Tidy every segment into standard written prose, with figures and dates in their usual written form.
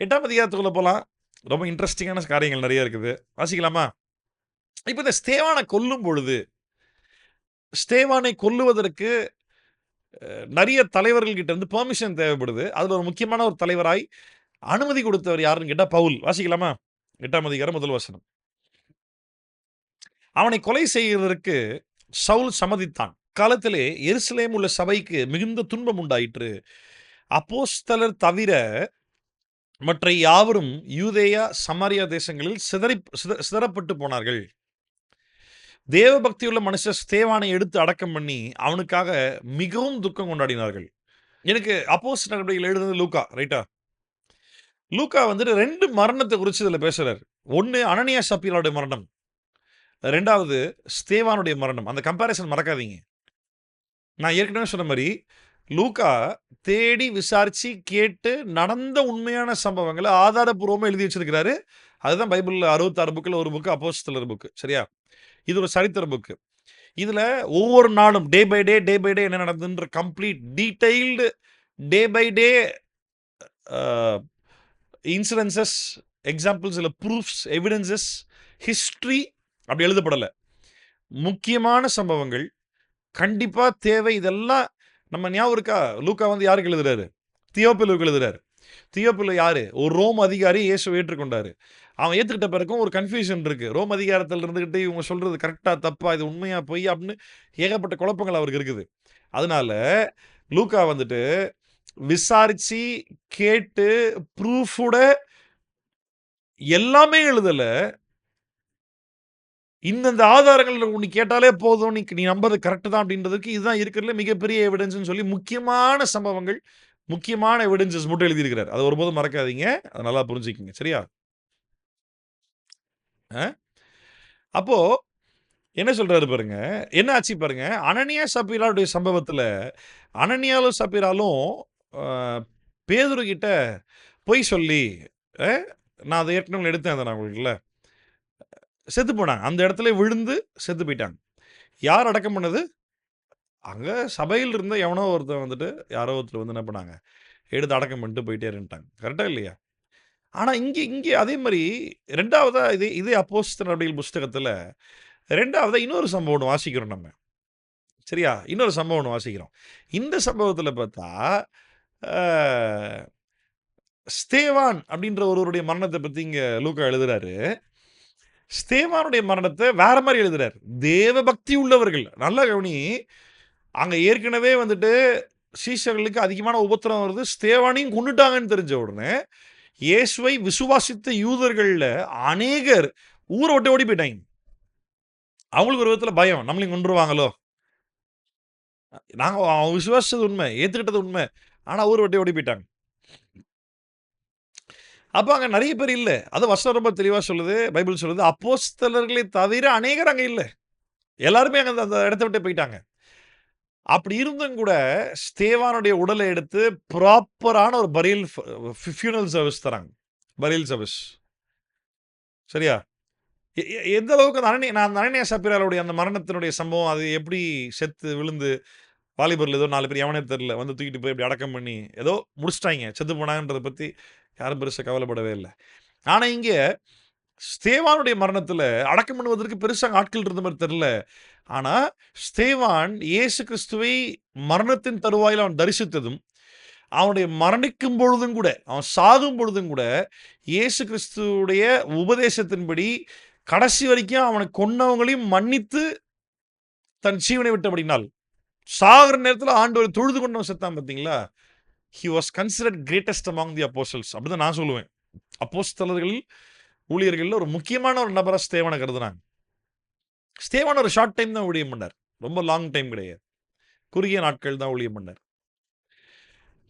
8ஆம் அதிகாரத்துக்குள்ள போலாம். ரொம்ப இன்ட்ரஸ்டிங்கான காரியங்கள் நிறைய இருக்குது. வாசிக்கலாமா? இப்ப இந்த ஸ்தேவான கொல்லும் பொழுது, ஸ்தேவானை கொல்லுவதற்கு நெறைய தலைவர்கள் கிட்ட இருந்து பெர்மிஷன் தேவைப்படுது. அதுல ஒரு முக்கியமான ஒரு தலைவராய் அனுமதி கொடுத்தவர் யாருன்னு கேட்டா பவுல். வாசிக்கலாமா? 8ஆம் அதிகாரம் முதல் வசனம். அவனை கொலை செய்வதற்கு சவுல் சம்மதித்தான். காலத்திலே எருசலேம் உள்ள சபைக்கு மிகுந்த துன்பம் உண்டாயிற்று. அப்போஸ்தலர் தவிர மற்ற யாவரும் யூதேயா சமாரியா தேசங்களில் சிதறப்பட்டு போனார்கள். தேவபக்தியுள்ள மனுஷர் ஸ்தேவானை எடுத்து அடக்கம் பண்ணி அவனுக்காக மிகவும் துக்கம் கொண்டாடினார்கள். எனக்கு அப்போஸ்தலர் நடவடிக்கைகள் எழுதுனது லூக்கா, ரைட்டா? லூக்கா வந்துட்டு 2 மரணத்தை குறிச்சு இதுல பேசுறாரு. ஒண்ணு அனனியா சப்பீராவுடைய மரணம். 2வது ஸ்தேவானுடைய மரணம். அந்த கம்பேரிசன் மறக்காதீங்க. நான் ஏற்கனவே சொன்ன மாரி, லூக்கா தேடி விசாரிச்சு கேட்டு நடந்த உண்மையான சம்பவங்கள ஆதாரப்பூர்வமா எழுதி வச்சிருக்கிறாரு. அதுதான் பைபிள்ல 66 புக்ல ஒரு புக் அப்போஸ்தலர் புக். சரியா? இது ஒரு சரித்திர புக். இதுல ஒவ்வொரு நாளும் டே by day, day by day என்ன நடந்ததுன்ற complete detailed day by day uh incidences, examples இல்ல ப்ரூஃப்ஸ், எவிடன்ஸஸ், ஹிஸ்டரி அப்படி எழுதப்படல. முக்கியமான சம்பவங்கள், கண்டிப்பா தேவை இதெல்லாம் நம்ம ஞாபகம் இருக்கா? லூக்கா வந்து யாருக்கு எழுதுறாரு? தியோப்பிலுவுக்கு எழுதுறாரு. தியோப்பிலு யாரு? ஒரு ரோம் அதிகாரி இயேசுவை ஏற்றுக்கொண்டாரு. அவன் ஏத்துக்கிட்ட பிறகும் ஒரு கன்ஃப்யூஷன் இருக்கு. ரோம் அதிகாரத்துல இருந்துகிட்டு இவங்க சொல்றது கரெக்ட்டா? தப்பா? இது உண்மையா? பொய்யா? அப்படின்னு ஏகப்பட்ட குழப்பங்கள் அவருக்கு இருக்குது. அதனால லூக்கா வந்துட்டு விசாரிச்சு, கேட்டு, ப்ரூஃபோட எல்லாமே எழுதல. இந்தந்த ஆதாரங்கள் நீ கேட்டாலே போதும். நீ நம்புறது கரெக்ட் தான் அப்படின்றதுக்கு இதுதான் இருக்கிறதுல மிகப்பெரிய எவிடன்ஸ்ன்னு சொல்லி முக்கியமான சம்பவங்கள், முக்கியமான எவிடன்ஸஸ் மட்டும் எழுதியிருக்கிறார். அதை ஒருபோதும் மறக்காதீங்க. அதை நல்லா புரிஞ்சுக்கங்க. சரியா? அ அப்போ என்ன சொல்றாரு பாருங்க. என்ன ஆச்சு பாருங்க. அனனியா சப்பீராவுடைய சம்பவத்துல, அனனியாலும் சப்பீராலும் அ பேதுரு கிட்ட பொய் சொல்லி, அ நான் அதை ஏற்கனவே எடுத்தேன் அத நான் உங்களுக்குல்ல. செத்து போனாங்க. அந்த இடத்திலே விழுந்து செத்து போயிட்டாங்க. யார் அடக்கம் பண்ணது? அங்க சபையில் இருந்த எவனோ ஒருத்தன் வந்துட்டு, யாரோ ஒருத்தர் வந்து என்ன பண்ணாங்க, எடுத்து அடக்கம் பண்ணிட்டு போயிட்டே இருந்துட்டாங்க. கரெக்ட்டா இல்லையா? ஆனா இங்க இங்க அதே மாரி 2வதா இதே அப்போஸ்தலர் நடவடிக்கைகள் புஸ்தகத்துல 2வதா இன்னொரு சம்பவம் ஒண்ணு வாசிக்கிறோம் நம்ம. சரியா? இன்னொரு சம்பவம் ஒண்ணு வாசிக்கிறோம். இந்த சம்பவத்துல பார்த்தா, அ ஸ்தேவான் அப்படின்ற ஒருவருடைய மரணத்த பத்தி இங்க லூக்கா எழுதுறாரு. ஸ்தேவானுடைய மரணத்த வேற மாரி எழுதுறாரு. தேவபக்தி உள்ளவர்கள். நல்லா கவனி. அங்க ஏற்கனவே வந்துட்டு சீஷர்களுக்கு அதிகமான உபத்திரவம் வருது. ஸ்தேவானையும் கொன்னுட்டாங்கன்னு தெரிஞ்ச உடனே, இயேசுவை விசுவாசித்த யூதர்கள்ல அநேகர் ஊர விட்டு ஓடி போயிட்டாய்ங்க. அவங்களுக்கு ஒரு விதத்துல பயம். நம்மளையும் கொன்றுவாங்களோ? நாங்க அவங்க விசுவாசிச்சது உண்மை. ஏத்துக்கிட்டது உண்மை. ஆனா ஊர விட்டு ஓடி போயிட்டாங்க. அப்ப அங்க நெறைய பேர் இல்ல. அது வசனம் ரொம்ப தெளிவா சொல்லுது. பைபிள் சொல்லுது. அப்போஸ்தலர்களை தவிர அநேகர் அங்க இல்ல. எல்லாருமே அங்க அந்த இடத்த விட்டு போயிட்டாங்க. அப்படி இருந்தும் கூட ஸ்தேவானுடைய உடலை எடுத்து ப்ராப்பரான ஒரு பரியல் ஃபியூனரல் சர்விஸ் தராங்க. பரியல் சர்விஸ். சரியா? எந்த அளவுக்கு அந்த அனனியா சப்பீராவுடைய அந்த மரணத்தினுடைய சம்பவம், அது எப்படி செத்து விழுந்து வாலிபர்ல ஏதோ 4 பேர் எவனே தெரியல வந்து தூக்கிட்டு போய் இப்படி அடக்கம் பண்ணி ஏதோ முடிச்சுட்டாய்ங்க. செத்து போனாங்கன்றத பத்தி யாரும் பெருசா கவலைப்படவே இல்ல. ஆனா இங்க ஸ்தேவானுடைய மரணத்துல அடக்கம் பண்ணுவதற்கு பெருசா ஆட்கள் இருந்த மாரி தெரியல. ஆனா ஸ்தேவான் இயேசு கிறிஸ்துவை மரணத்தின் தருவாயில அவன் தரிசித்ததும், அவனுடைய மரணிக்கும் பொழுதும் கூட, அவன் சாகும் பொழுதும் கூட, இயேசு கிறிஸ்துவுடைய உபதேசத்தின்படி கடைசி வரைக்கும் அவனை கொன்னவங்களையும் மன்னித்து தன் ஜீவனை விட்டபடினால், சாகுற நேரத்துல ஆண்டவரை தொழுது கொண்டவன் செத்தான் பார்த்தீங்களா? He was considered greatest among the apostles. அப்படிதான் நான் சொல்லுவேன். அப்போஸ்தலர்களில், ஊழியர்கள்ல ஒரு முக்கியமான ஒரு நபரா ஸ்தேவான கருதுனாங்க. ஸ்தேவான் ஒரு ஷார்ட் டைம் தான் ஊழியம் பண்ணார். ரொம்ப லாங் டைம் கிடையாது. குறுகிய நாட்கள் தான் ஊழியம் பண்ணார்.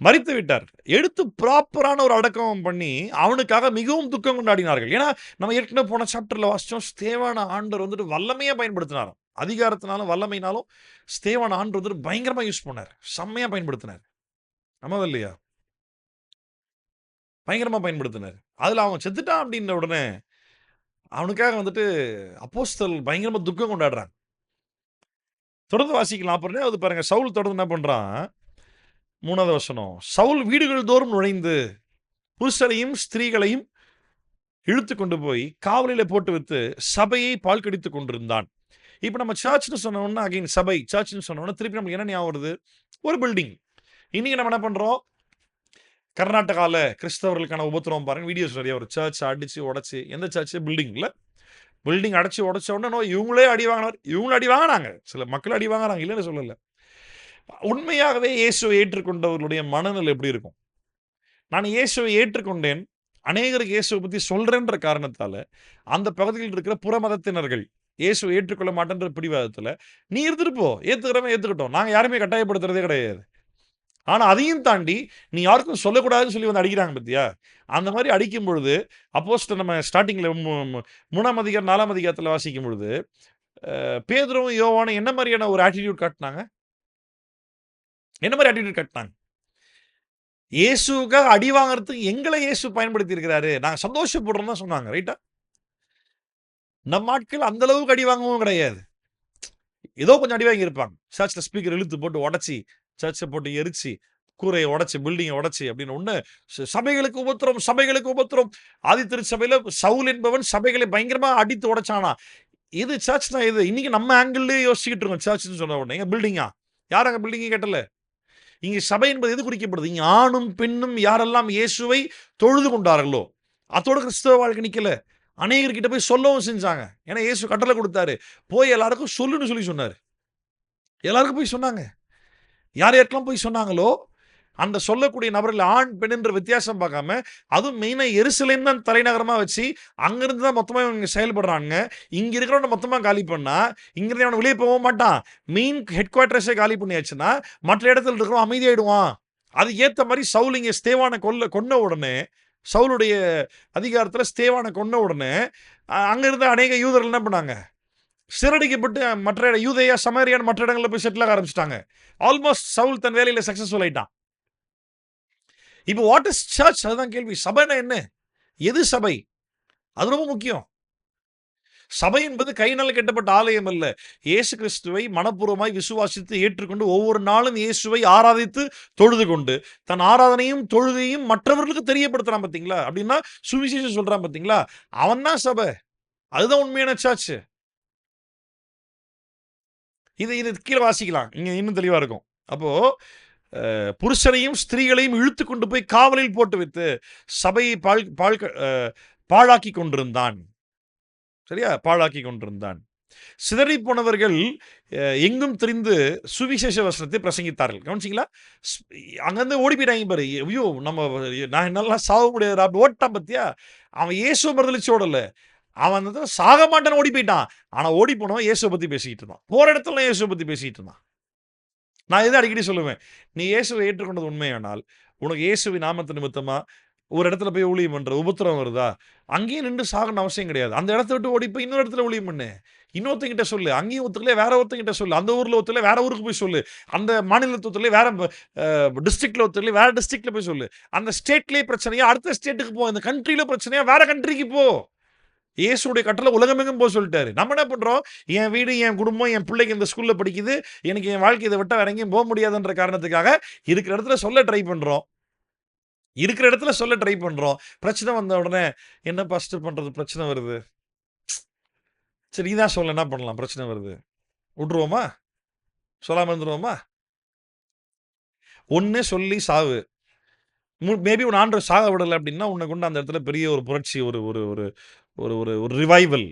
மரித்து விட்டார். எடுத்து ப்ராப்பரான ஒரு அடக்கம் பண்ணி, அவனுக்காக மிகவும் துக்கம் கொண்டாடினார்கள். ஏன்னா, நம்ம ஏற்கனவே போன சாப்டர்ல வாசிச்சோம். ஸ்தேவான ஆண்டவர் வந்துட்டு வல்லமையா பயன்படுத்தினாராம். அதிகாரத்தினாலும், வல்லமையினாலும் ஸ்தேவான ஆண்டவர் வந்துட்டு பயங்கரமா யூஸ் பண்ணாரு. செம்மையா பயன்படுத்தினாரு. ஆமாவா இல்லையா? பயங்கரமா பயன்படுத்தினாரு. அதுல அவன் செத்துட்டான் அப்படின்ன உடனே, அவனுக்காக வந்துட்டு அப்போஸ்தலர் பயங்கரமா துக்கம் கொண்டாடுறாங்க. தொடர்ந்து வாசிக்கலாம். அப்புறம் அது பாருங்க, சவுல் தொடர்ந்து என்ன பண்றான்? 3வது வசனம். சவுல் வீடுகள் தோறும் நுழைந்து புருஷரையும் ஸ்திரீகளையும் இழுத்து கொண்டு போய் காவலில போட்டு வைத்து சபையை பால் கடித்து கொண்டிருந்தான். இப்ப நம்ம சர்ச்ன்னு சொன்ன உடனே அகைன் சபை, சர்ச்ன்னு சொன்ன உடனே திருப்பி நமக்கு என்ன ஞாபகம் வருது? ஒரு பில்டிங். இன்னைக்கு நம்ம என்ன பண்றோம்? கர்நாடகால கிறிஸ்தவர்களுக்கான உபத்திரவம் பாருங்க. வீடியோஸ் நிறைய ஒரு சர்ச் அடிச்சு உடைச்சு, எந்த சர்ச் பில்டிங்ல பில்டிங் அடைச்சு உடைச்ச உடனே இவங்களே அடி வாங்கினார், இவங்களும் அடி வாங்கினாங்க. சில மக்கள் அடி வாங்குறாங்க, இல்லைன்னு சொல்லல. உண்மையாகவே இயேசுவை ஏற்றுக்கொண்டவர்களுடைய மனநிலை எப்படி இருக்கும்? நான் இயேசுவை ஏற்றுக்கொண்டேன், அநேகருக்கு இயேசுவை பத்தி சொல்றேன்ற காரணத்தால அந்த பகுதியில் இருக்கிற புறமதத்தினர்கள் இயேசுவை ஏற்றுக்கொள்ள மாட்டேன்ற பிடிவாதத்துல, நீ இருந்துட்டு போ, ஏத்துக்கிறவன் ஏத்துக்கட்டும், நாங்க யாருமே கட்டாயப்படுத்துறதே கிடையாது. ஆனா அதையும் தாண்டி நீ யாருக்கும் சொல்லக்கூடாதுன்னு சொல்லி வந்து அடிக்கிறாங்க பத்தியா? அந்த மாதிரி அடிக்கும் பொழுது அப்போஸ்தலர் நம்ம ஸ்டார்டிங்ல 3ஆம் அதிகாரம் 4ஆம் அதிகாரத்துல வாசிக்கும் பொழுது பேதுருவும் யோவானும் என்ன மாதிரியான ஒரு ஆட்டிடியூட் காட்டினாங்க? என்ன மாதிரி ஆட்டிடியூட் காட்டினாங்க? இயேசுக்காக அடி வாங்குறதுக்கு எங்களை இயேசு பயன்படுத்தி இருக்கிறாரு, நாங்க சந்தோஷப்படுறோம் தான் சொன்னாங்க. ரைட்டா? நம்ம ஆட்கள் அந்த அளவுக்கு அடி வாங்கவும் கிடையாது. ஏதோ கொஞ்சம் அடி வாங்கி இருப்பாங்க. சர்ச்ல ஸ்பீக்கர் இழுத்து போட்டு உடைச்சி, சர்ச்சை போட்டு எரிச்சு, கூரையை உடைச்சு, பில்டிங்கை உடைச்சு அப்படின்னு ஒண்ணு சபைகளுக்கு உபத்திரம், சபைகளுக்கு உபத்திரம். ஆதி திருச்சபையில சவுல் என்பவன் சபைகளை பயங்கரமா அடித்து உடைச்சானா. இது சர்ச்னா இது. இன்னைக்கு நம்ம ஆங்கிள்லயே யோசிச்சுக்கிட்டு இருக்கோம் சர்ச்னு சொன்ன உடனே பில்டிங்கா? யார் அங்க பில்டிங் கேட்டல? இங்க சபை என்பது எது குறிக்கப்படுது? இங்க ஆணும் பெண்ணும் யாரெல்லாம் இயேசுவை தொழுது கொண்டார்களோ, அதோட கிறிஸ்தவ வாழ்க்கை நிக்கல. அநேகர்கிட்ட போய் சொல்லவும் செஞ்சாங்க. ஏன்னா இயேசு கட்டளை கொடுத்தாரு, போய் எல்லாருக்கும் சொல்லுன்னு சொல்லி சொன்னாரு. எல்லாருக்கும் போய் சொன்னாங்க. யார் யாருக்கெல்லாம் போய் சொன்னாங்களோ அந்த சொல்லக்கூடிய நபர்கள் ஆண் பெண் என்ற வித்தியாசம் பார்க்காம, அதுவும் மெயினா எருசலேம் தான் தலைநகரமா வச்சு அங்கிருந்து தான் மொத்தமா இவங்க செயல்படுறாங்க. இங்க இருக்கிறவன மொத்தமா காலி பண்ணா இங்கிருந்து அவன் வெளியே போக மாட்டான். மெயின் ஹெட் குவார்டர்ஸே காலி பண்ணியாச்சுன்னா மற்ற இடத்துல இருக்கிறவன் அமைதியாயிடுவான். அது ஏத்த மாதிரி சவுல் இங்க ஸ்தேவானை கொன்ன உடனே, சவுலுடைய அதிகாரத்துல ஸ்தேவானை கொன்ன உடனே அங்க இருந்த அநேக யூதர்கள் என்ன பண்ணாங்க? சிறடிக்கப்பட்டு மற்ற யூதேயா சமாரியான மற்ற இடங்களில் போய் செட்டில் ஆக ஆரம்பிச்சிட்டாங்க. ஆல்மோஸ்ட் சவுல் தன் வேலையில சக்சஸ்ஃபுல் ஆயிட்டான். இப்போ வாட் இஸ் சர்ச்? அதுதான் கேள்வி. சபைனா என்ன? எது சபை? அது ரொம்ப முக்கியம். சபை என்பது கையினால் கட்டப்பட்ட ஆலயம் அல்ல. இயேசு கிறிஸ்துவை மனப்பூர்வமாய் விசுவாசித்து ஏற்றுக்கொண்டு ஒவ்வொரு நாளும் இயேசுவை ஆராதித்து தொழுது கொண்டு தன் ஆராதனையும் தொழுகையும் மற்றவர்களுக்கு தெரியப்படுத்துறான் பார்த்தீங்களா? அப்படின்னா சுவிசேஷம் சொல்றான் பார்த்தீங்களா? அவன் தான் சபை. அதுதான் உண்மையான சர்ச். இது கீழே வாசிக்கலாம். இங்க இன்னும் தெளிவா இருக்கும். அப்போ புருஷனையும் ஸ்திரீகளையும் இழுத்து கொண்டு போய் காவலில் போட்டு வைத்து சபையை பாழாக்கி கொண்டிருந்தான். சரியா? பாழாக்கி கொண்டிருந்தான். சிதறி போனவர்கள் எங்கும் திரிந்து சுவிசேஷ வசனத்தை பிரசங்கித்தார்கள். கவனிச்சிங்களா? அங்கிருந்து ஓடி போயிட்டாங்க பாரு. ஐயோ நம்ம நான் என்னெல்லாம் சாக முடியாது அப்படி ஓட்டான் பத்தியா? அவன் இயேசுவை மறுதளிச்சு ஓடல. அவன் சாக மாட்டான்னு ஓடி போயிட்டான். ஆனா ஓடி போனவன் இயேசுவை பத்தி பேசிக்கிட்டு இருந்தான். போற இடத்துல இயேசுவை பத்தி பேசிக்கிட்டு இருந்தான். நான் இதை அடிக்கடி சொல்லுவேன். நீ இயேசுவை ஏற்றுக்கொண்டது உண்மையானால், உனக்கு இயேசுவின் நாமத்து நிமித்தமா ஒரு இடத்துல போய் ஊழியம் பண்ற உபத்திரம் வருதா? அங்கேயே நின்று சாகணும் அவசியம் கிடையாது. அந்த இடத்த விட்டு ஓடி போய் இன்னொரு இடத்துல ஊழியம் பண்ணு. இன்னொருத்தங்கிட்ட சொல்லு. அங்கேயும் ஒத்துக்கல, வேற ஒருத்தங்கிட்ட சொல்லு. அந்த ஊர்ல ஒத்துக்கல, வேற ஊருக்கு போய் சொல்லு. அந்த மாநிலத்துல ஒத்துக்கல, வேற டிஸ்ட்ரிக்ட்ல ஒத்துக்கல, வேற டிஸ்ட்ரிக்ட்ல போய் சொல்லு. அந்த ஸ்டேட்லயே பிரச்சனையா அடுத்த ஸ்டேட்டுக்கு போ. இந்த கண்ட்ரில பிரச்சனையா வேற கண்ட்ரிக்கு போ. இயேசுடைய கட்டளை உலகமெங்கும் போக சொல்லிட்டாரு. நம்ம என்ன பண்றோம்? என் வீடு, என் குடும்பம், என் பிள்ளைக்கு இந்த ஸ்கூல்ல படிக்குது, எனக்கு என் வாழ்க்கை இதை விட்டா வேற எங்கேயும் போக முடியாதுன்ற காரணத்துக்காக இருக்கிற இடத்துல சொல்ல ட்ரை பண்றோம். இருக்கிற இடத்துல சொல்ல ட்ரை பண்றோம். பிரச்சனை வந்த உடனே என்ன பாஸ்டர் பண்றது? பிரச்சனை வருது. சரி நீதான் சொல்ல, என்ன பண்ணலாம்? பிரச்சனை வருது. விட்டுருவோமா? சொல்லாம இருந்துருவோமா? ஒண்ணு சொல்லி சாவு. மேபி உன் ஆண்டவர் சாக விடல அப்படின்னா உன்னை கொண்டு அந்த இடத்துல பெரிய ஒரு புரட்சி, ஒரு ஒரு ஒரு ஒரு ஒரு ஒரு ரிவைவல்,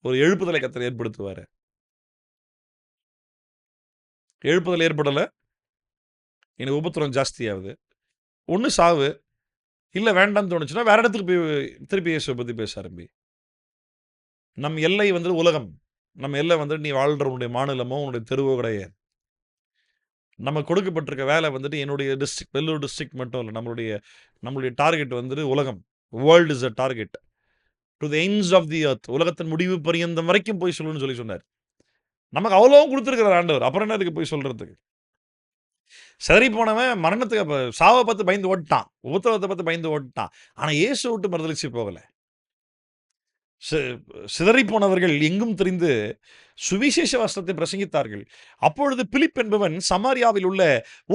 ஒரு எழுப்புதலை கர்த்தர் ஏற்படுத்துவாரு. எழுப்புதல் ஏற்படல, எனக்கு உபத்திரம் ஜாஸ்தி ஆகுது. ஒண்ணு சாவு, இல்ல வேண்டாம்னு தோணுச்சுன்னா வேற இடத்துக்கு போய் திருப்பி இயேசுவை பத்தி பேச ஆரம்பி. நம் எல்லை வந்து உலகம். நம்ம எல்லை வந்து நீ வாழ்ற உன்னுடைய மாநிலமோ உன்னுடைய தெருவோ கிடையாது. நமக்கு கொடுக்கப்பட்டிருக்க வேலை வந்துட்டு என்னுடைய டிஸ்ட்ரிக்ட், வெள்ளூர் டிஸ்ட்ரிக்ட் மட்டும் இல்லை. நம்மளுடைய டார்கெட் வந்துட்டு உலகம். World is a target to the ends of the earth. உலகத்தின் முடிவு பரியந்தம் வரைக்கும் போய் சொல்லுன்னு சொல்லி சொன்னார். நமக்கு அவ்வளவும் கொடுத்துருக்கிறார் ஆண்டவர். அப்புறம் என்ன இருக்கு போய் சொல்றதுக்கு? சிதறி போனவன் மரணத்துக்கு சாவை பார்த்து பயந்து ஓட்டான், உபத்திரவத்தை பார்த்து பயந்து ஓட்டான். ஆனா இயேசு விட்டு மறுதளிச்சு போகல. சிதறி போனவர்கள் எங்கும் தெரிந்து சுவிசேஷ வசனத்தை பிரசங்கித்தார்கள். அப்பொழுது பிலிப் என்பவன் சமாரியாவில் உள்ள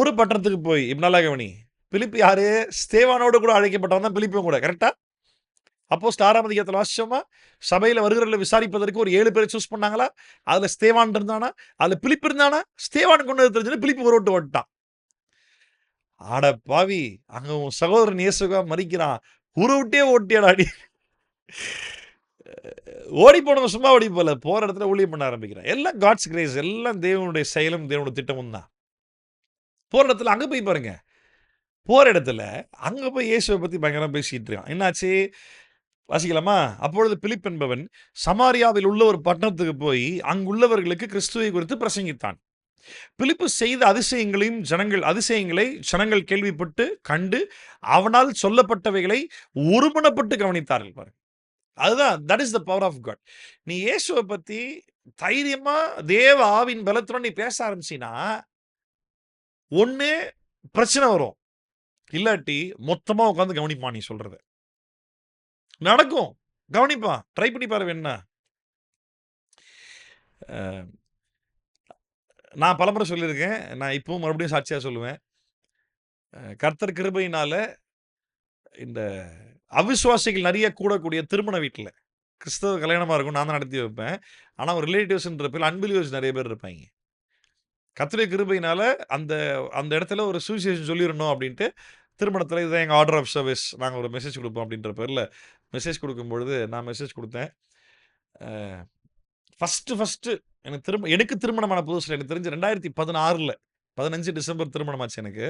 ஒரு பட்டணத்துக்கு போய், நல்லா கவனி, பிலிப்பு யாரு? ஸ்தேவானோடு கூட அழைக்கப்பட்டவன் தான் பிலிப்பும் கூட. கரெக்ட்டா? அப்போஸ்தலர் 6ஆம் அதிகாரத்துல வாசிச்சோமா? சபையில வருகிறவர்களை விசாரிப்பதற்கு ஒரு 7 பேரை சூஸ் பண்ணாங்களா? அதுல ஸ்தேவான் இருந்தானா? அதுல பிலிப்பு இருந்தானா? ஸ்தேவான் கொண்டு வந்து தெரிஞ்சது பிலிப்பு ஒரு ஓட்டு ஓட்டுட்டான். அட பாவி! அங்க உன் சகோதரன் இயேசுக்காக மரிக்கிறான். ஊரை விட்டே ஓட்டியாடா நீ. ஓடி போனவன் சும்மா ஓடி போல. போற இடத்துல ஊழியம் பண்ண ஆரம்பிக்கிறான். எல்லாம் காட்ஸ் கிரேஸ். எல்லாம் தேவனுடைய செயலும், தேவனுடைய திட்டமும் தான். போற இடத்துல அங்க போய் பாருங்க. போற இடத்துல அங்க போய் இயேசுவை பத்தி பயங்கரமா பேசிட்டு இருக்கான். என்னாச்சு? வாசிக்கலாமா? அப்பொழுது பிலிப் என்பவன் சமாரியாவில் உள்ள ஒரு பட்டணத்துக்கு போய் அங்குள்ளவர்களுக்கு கிறிஸ்துவை குறித்து பிரசங்கித்தான். பிலிப்பு செய்த அதிசயங்களை ஜனங்கள் கேள்விப்பட்டு கண்டு அவனால் சொல்லப்பட்டவைகளை ஒருமனப்பட்டு கவனித்தார்கள் பாருங்க. அதுதான் that is the power of God. நீ இயேசுவை பத்தி தைரியமா தேவ ஆவின் பலத்துடன் நீ பேச ஆரம்பிச்சினா ஒண்ணு பிரச்சனை வரும். இல்லாட்டி மொத்தமா உட்கார்ந்து கவனிப்பான் நீ சொல்றத. நடக்கும். கவனிப்பான். ட்ரை பண்ணி பாரு வேணும்னா. அ நான் பலமுறை சொல்லியிருக்கேன். நான் இப்பவும் மறுபடியும் சாட்சியா சொல்லுவேன். கர்த்தர் கிருபையினால இந்த அவிசுவாசிகள் நெறைய கூடக்கூடிய திருமண வீட்ல, கிறிஸ்தவ கல்யாணமா இருக்கும். நான் தான் நடத்தி வைப்பேன். ஆனா ஒரு ரிலேட்டிவ்ஸ்ன்ற பேர்ல அன்பிலீவர்ஸ் நெறைய பேர் இருப்பாய்ங்க. கர்த்தருடைய கிருபையினால அந்த அந்த இடத்துல ஒரு சுவிசேஷம் சொல்லிறணும் அப்டின்ட்டு, திருமணத்தில இதுதான் எங்க ஆர்டர் ஆஃப் சர்வீஸ். நாங்க ஒரு மெசேஜ் குடுப்போம் அப்டின்ற பேர்ல மெசேஜ் குடுக்கும்பொழுது, நான் மெசேஜ் குடுத்தேன். அ ஃபர்ஸ்ட்டு எனக்கு திருமணமான புதுசுல எனக்கு தெரிஞ்சு 2016ல 15 டிசம்பர் திருமணம் ஆச்சு எனக்கு.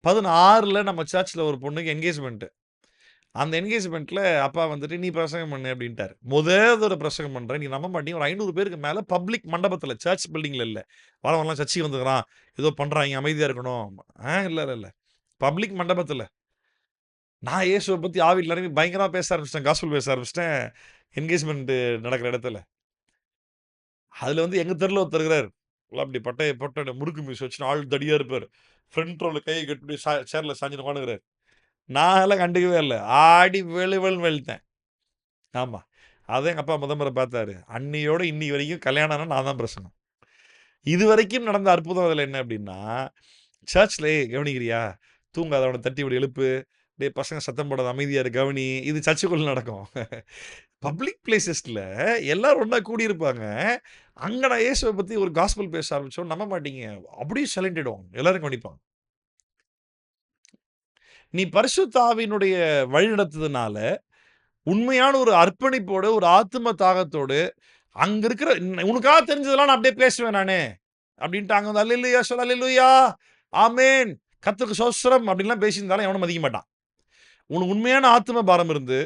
16ல நம்ம சர்ச்ல ஒரு பொண்ணுக்கு என்கேஜ்மென்ட். அந்த என்கேஜ்மென்ட்ல அப்பா வந்துட்டு, "நீ பிரசங்கம் பண்ணு" அப்டின்ட்டாரு. தடவ பிரசங்கம் பண்றேன். நீங்க நம்ப மாட்டீங்க. ஒரு 500 பேருக்கு மேல பப்ளிக் மண்டபத்துல, சர்ச் பில்டிங்ல இல்ல. வரவன்லாம் சர்ச்சுக்கு வந்துருக்கான். ஏதோ பண்றாய்ங்க. அமைதியா இருக்கணும். இல்ல. பப்ளிக் மண்டபத்துல. நான் இயேசுவ பத்தி ஆவில நிரம்பி பயங்கரமா பேச ஆரம்பிச்சுட்டேன். காஸ்பல் பேச ஆரம்பிச்சுட்டேன். என்கேஜ்மென்ட் நடக்கிற இடத்துல. அதுல வந்து எங்க தெருல ஒருத்தர் இருக்கிறாரு. நல்லா அப்படி பட்டைய போட்டு முறுக்கு மீச வச்சுன்னு ஆள் தடியா இருப்பாரு. ஃப்ரண்ட் ரோல கைய கட்டி சேர்ல சாஞ்சுன்னு உட்காந்துக்கிறாரு. நான் அதெல்லாம் கண்டுக்கவே இல்ல. ஆடி வெளுன்னு வெளுத்தேன். ஆமா. அதான் எங்க அப்பா முறை பார்த்தாரு. அன்னையோட இன்னி வரைக்கும் கல்யாணம்னா நான் தான் பிரசனம். இதுவரைக்கும் நடந்த அற்புதம் அதுல என்ன அப்டின்னா, சர்ச்ல கவனிக்கிறியா? தூங்காத அவன தட்டி விடு எழுப்பு. டேய் பசங்க சத்தம் போடாத அமைதியா இரு கவனி. இது சர்ச்சுக்குள்ள நடக்கும். பப்ளிக் பிளேஸஸ்ல எல்லாரும் ஒண்ணா கூடியிருப்பாங்க. அங்க நான் இயேசுவ பத்தி ஒரு காஸ்பல் பேச ஆரம்பிச்சோம் நம்ப மாட்டீங்க. அப்படியே சைலண்ட் ஆயிடுவாங்க. எல்லாரும் கவனிப்பாங்க. நீ பரிசுத்த ஆவியினுடைய வழிநடத்துதனால, உண்மையான ஒரு அர்ப்பணிப்போடு, ஒரு ஆத்தும தாகத்தோடு, அங்க இருக்கிற உனக்காக தெரிஞ்சதெல்லாம் நான் அப்படியே பேசுவேன் நானு. அப்படின்ட்டு அங்க வந்து அல்லேலூயா சொல் அல்லேலூயா, ஆமென், கர்த்தருக்கு ஸ்தோத்திரம் அப்படின்லாம் பேசியிருந்தாலும் எவனும் மதிக்க மாட்டான். உனக்கு உண்மையான ஆத்தும பாரம் இருந்து,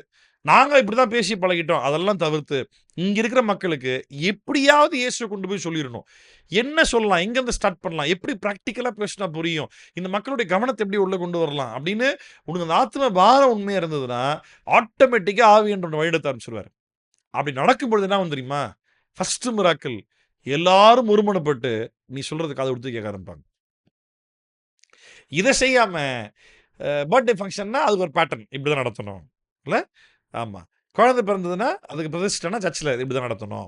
நாங்க இப்படிதான் பேசி பழகிட்டோம். அதெல்லாம் தவிர்த்து, இங்க இருக்கிற மக்களுக்கு எப்படியாவது இயேசுவ கொண்டு போய் சொல்லிறணும். என்ன சொல்லலாம்? எங்கருந்து ஸ்டார்ட் பண்ணலாம்? எப்படி பிராக்டிகலா பேசினா புரியும்? இந்த மக்களுடைய கவனத்த எப்படி உள்ள கொண்டு வரலாம்? அப்படின்னு உனக்கு அந்த ஆத்தும பாரம் உண்மையா இருந்ததுன்னா, ஆட்டோமேட்டிக்கா ஆவியானவர் உன்ன வழிநடத்த ஆரம்பிச்சுருவாரு. அப்படி நடக்கும்பொழுது என்ன ஆகும் தெரியுமா? ஃபர்ஸ்ட் மிராக்கிள் எல்லாரும் ஒருமனப்பட்டு, நீ சொல்றத காது குடுத்து கேட்க ஆரம்பிப்பாங்க. இத செய்யாம பர்த்டே ஃபங்ஷன்னா அதுக்கு ஒரு பேட்டர்ன். இப்படிதான் நடத்தணும். இல்ல? ஆமா. குழந்தை பிறந்ததுன்னா, அதுக்கு பிரதிஷ்டைன்னா சர்ச்ல இப்படிதான் நடத்தணும்.